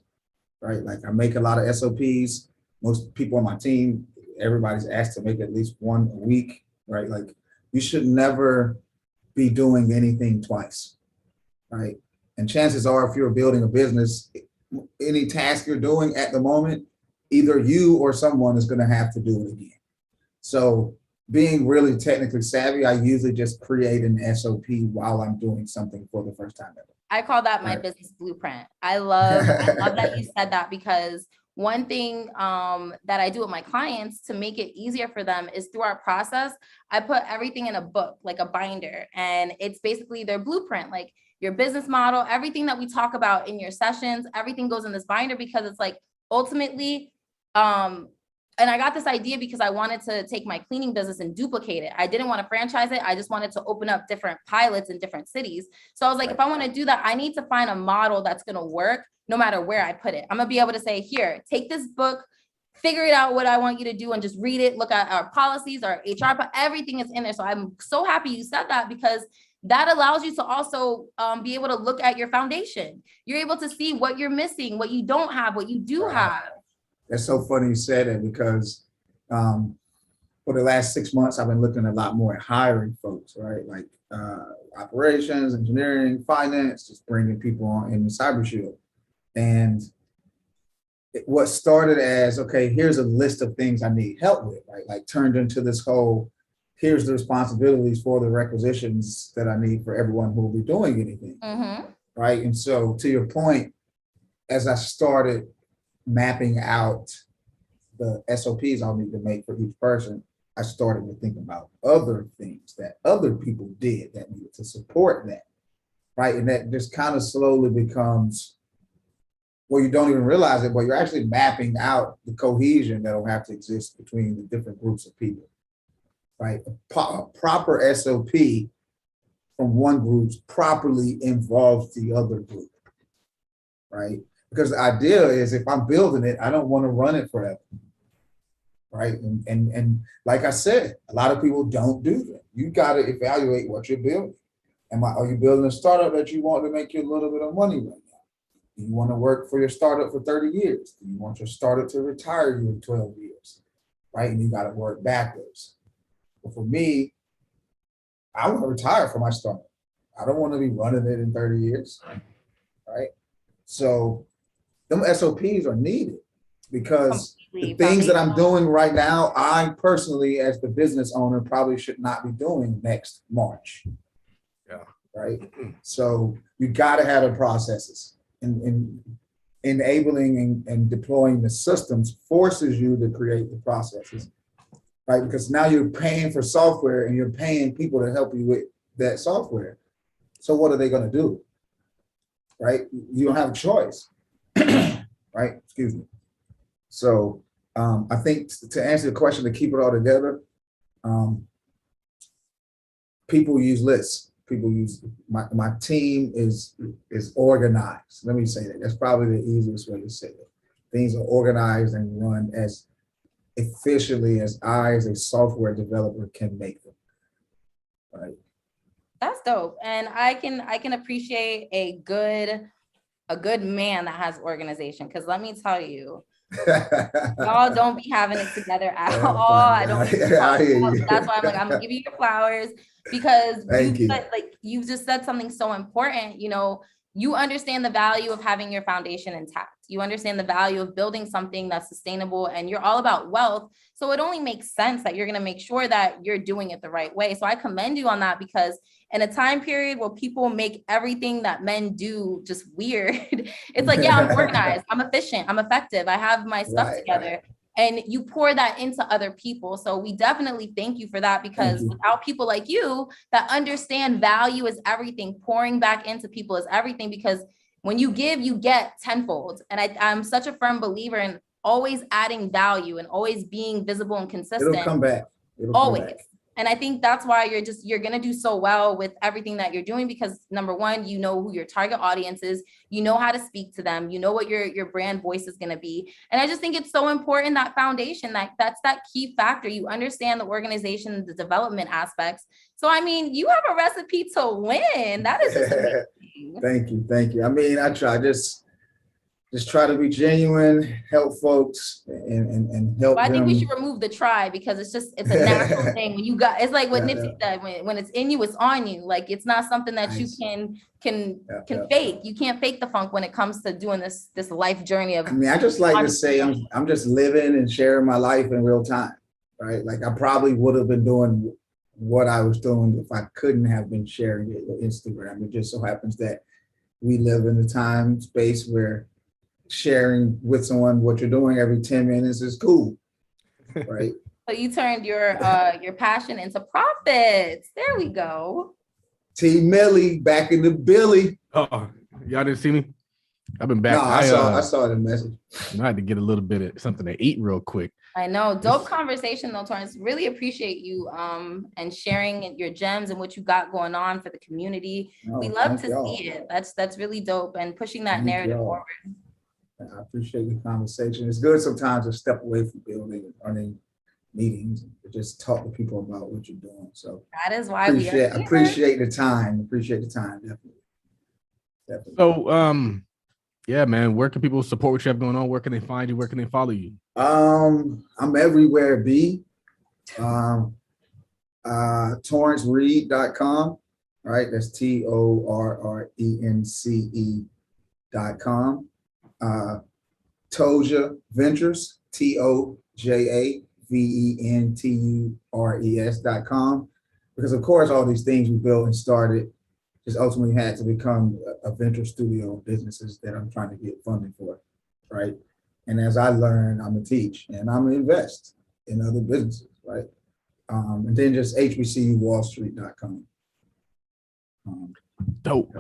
right? Like I make a lot of SOPs. Most people on my team, everybody's asked to make at least one a week, right? Like you should never be doing anything twice, right? And chances are, if you're building a business, any task you're doing at the moment, either you or someone is going to have to do it again. So being really technically savvy, I usually just create an SOP while I'm doing something for the first time ever. I call that my business blueprint. I love that you said that, because one thing that I do with my clients to make it easier for them is through our process, I put everything in a book, like a binder, and it's basically their blueprint, like your business model, everything that we talk about in your sessions, everything goes in this binder, because it's like ultimately, and I got this idea because I wanted to take my cleaning business and duplicate it. I didn't want to franchise it. I just wanted to open up different pilots in different cities. So I was like, if I want to do that, I need to find a model that's going to work no matter where I put it. I'm going to be able to say, here, take this book, figure it out what I want you to do, and just read it, look at our policies, our HR, but everything is in there. So I'm so happy you said that, because that allows you to also be able to look at your foundation. You're able to see what you're missing, what you don't have, what you do have. That's so funny you said that, because for the last 6 months, I've been looking a lot more at hiring folks, right? Like operations, engineering, finance, just bringing people on in the cyber shield. And what started as, okay, here's a list of things I need help with, right? Like turned into this whole, here's the responsibilities for the requisitions that I need for everyone who will be doing anything, right? And so to your point, as I started mapping out the SOPs I'll need to make for each person, I started to think about other things that other people did that needed to support that, right? And that just kind of slowly becomes, well, you don't even realize it, but you're actually mapping out the cohesion that will have to exist between the different groups of people, right? A proper SOP from one group properly involves the other group, right? Because the idea is, if I'm building it, I don't want to run it forever, right? And like I said, a lot of people don't do that. You got to evaluate what you're building. Are you building a startup that you want to make you a little bit of money right now? Do you want to work for your startup for 30 years? Do you want your startup to retire you in 12 years, right? And you got to work backwards. But for me, I want to retire from my startup. I don't want to be running it in 30 years, right? So them SOPs are needed, because the things that I'm doing right now, I personally, as the business owner, probably should not be doing next March. Yeah. Right. So you got to have the processes, and enabling and deploying the systems forces you to create the processes, right? Because now you're paying for software and you're paying people to help you with that software. So what are they going to do? Right? You don't have a choice. Right? Excuse me. So I think to answer the question, to keep it all together, People use lists. People use my team is organized. Let me say that. That's probably the easiest way to say it. Things are organized and run as efficiently as I, as a software developer, can make them. Right. That's dope. And I can appreciate a good man that has organization. Because let me tell you, y'all don't be having it together at all. I don't. That's why I'm like, I'm gonna give you your flowers, because you've just said something so important. You know, you understand the value of having your foundation intact. You understand the value of building something that's sustainable, and you're all about wealth. So it only makes sense that you're going to make sure that you're doing it the right way. So I commend you on that, because in a time period where people make everything that men do just weird, it's like, yeah, I'm organized, I'm efficient, I'm effective, I have my stuff together. Right. And you pour that into other people. So we definitely thank you for that, because without people like you that understand value is everything, pouring back into people is everything, because when you give, you get tenfold. And I'm such a firm believer in always adding value and always being visible and consistent. It'll come back. Always. Come back. And I think that's why you're going to do so well with everything that you're doing, because number one, you know who your target audience is, you know how to speak to them, you know what your brand voice is going to be. And I just think it's so important, that foundation, that's that key factor. You understand the organization, the development aspects. So, I mean, you have a recipe to win. That is just amazing. Thank you. I mean, I just try to be genuine, help folks, and help. Well, I think we should remove the try, because it's a natural thing. When you got, it's like what Nipsey said, when it's in you, it's on you. Like, it's not something that you can fake. You can't fake the funk when it comes to doing this life journey of. I mean, I just like to say I'm just living and sharing my life in real time, right? Like, I probably would have been doing what I was doing if I couldn't have been sharing it with Instagram. It just so happens that we live in a time space where sharing with someone what you're doing every 10 minutes is cool, right? So you turned your passion into profits. There we go. T Millie back in the Billy. Oh, y'all didn't see me? I've been back. No, I saw the message. I had to get a little bit of something to eat real quick. I know. Dope conversation though, Torrence. Really appreciate you and sharing your gems and what you got going on for the community. We love to see it. That's really dope, and pushing that narrative forward. I appreciate the conversation. It's good sometimes to step away from building and running meetings and just talk to people about what you're doing. So that is why appreciate the time. Appreciate the time, definitely. So yeah, man, where can people support what you have going on? Where can they find you? Where can they follow you? I'm everywhere, B. TorrenceReed.com, right? That's TORRENCE.com. Toja Ventures, TOJAVENTURES.com, because of course all these things we built and started just ultimately had to become a venture studio of businesses that I'm trying to get funding for, right? And as I learn, I'm gonna teach and I'm gonna invest in other businesses, right? And then just HBCUWallStreet.com. Dope.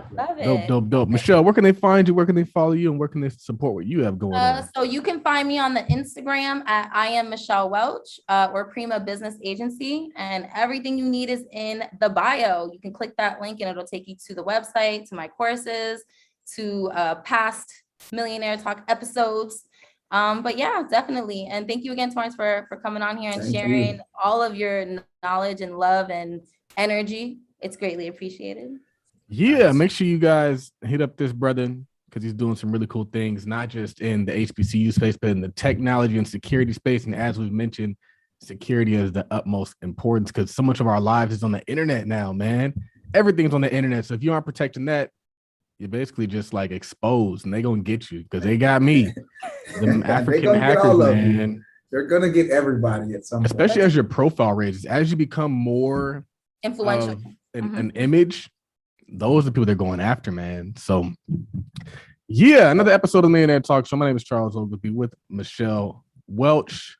Michelle, where can they find you? Where can they follow you? And where can they support what you have going on? So you can find me on the Instagram at I am Michelle Welch or Prima Business Agency, and everything you need is in the bio. You can click that link and it'll take you to the website, to my courses, to past Millionaire Talk episodes. But yeah, definitely. And thank you again, Torrence, for coming on here and sharing all of your knowledge and love and energy. It's greatly appreciated. Yeah, make sure you guys hit up this brother, because he's doing some really cool things, not just in the HBCU space, but in the technology and security space. And as we've mentioned, security is the utmost importance, because so much of our lives is on the internet now, man. Everything's on the internet. So if you aren't protecting that, you're basically just like exposed, and they're going to get you, because they got me. The African hackers, man. They're going to get everybody at some point. Especially as your profile raises, as you become more influential, an image, those are the people they're going after, man. So yeah, another episode of Millionaire Talk Show. My name is Charles Ogleby with Michelle Welch,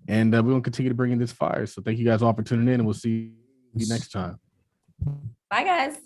and we're going to continue to bring in this fire. So thank you guys all for tuning in, and we'll see you next time. Bye, guys.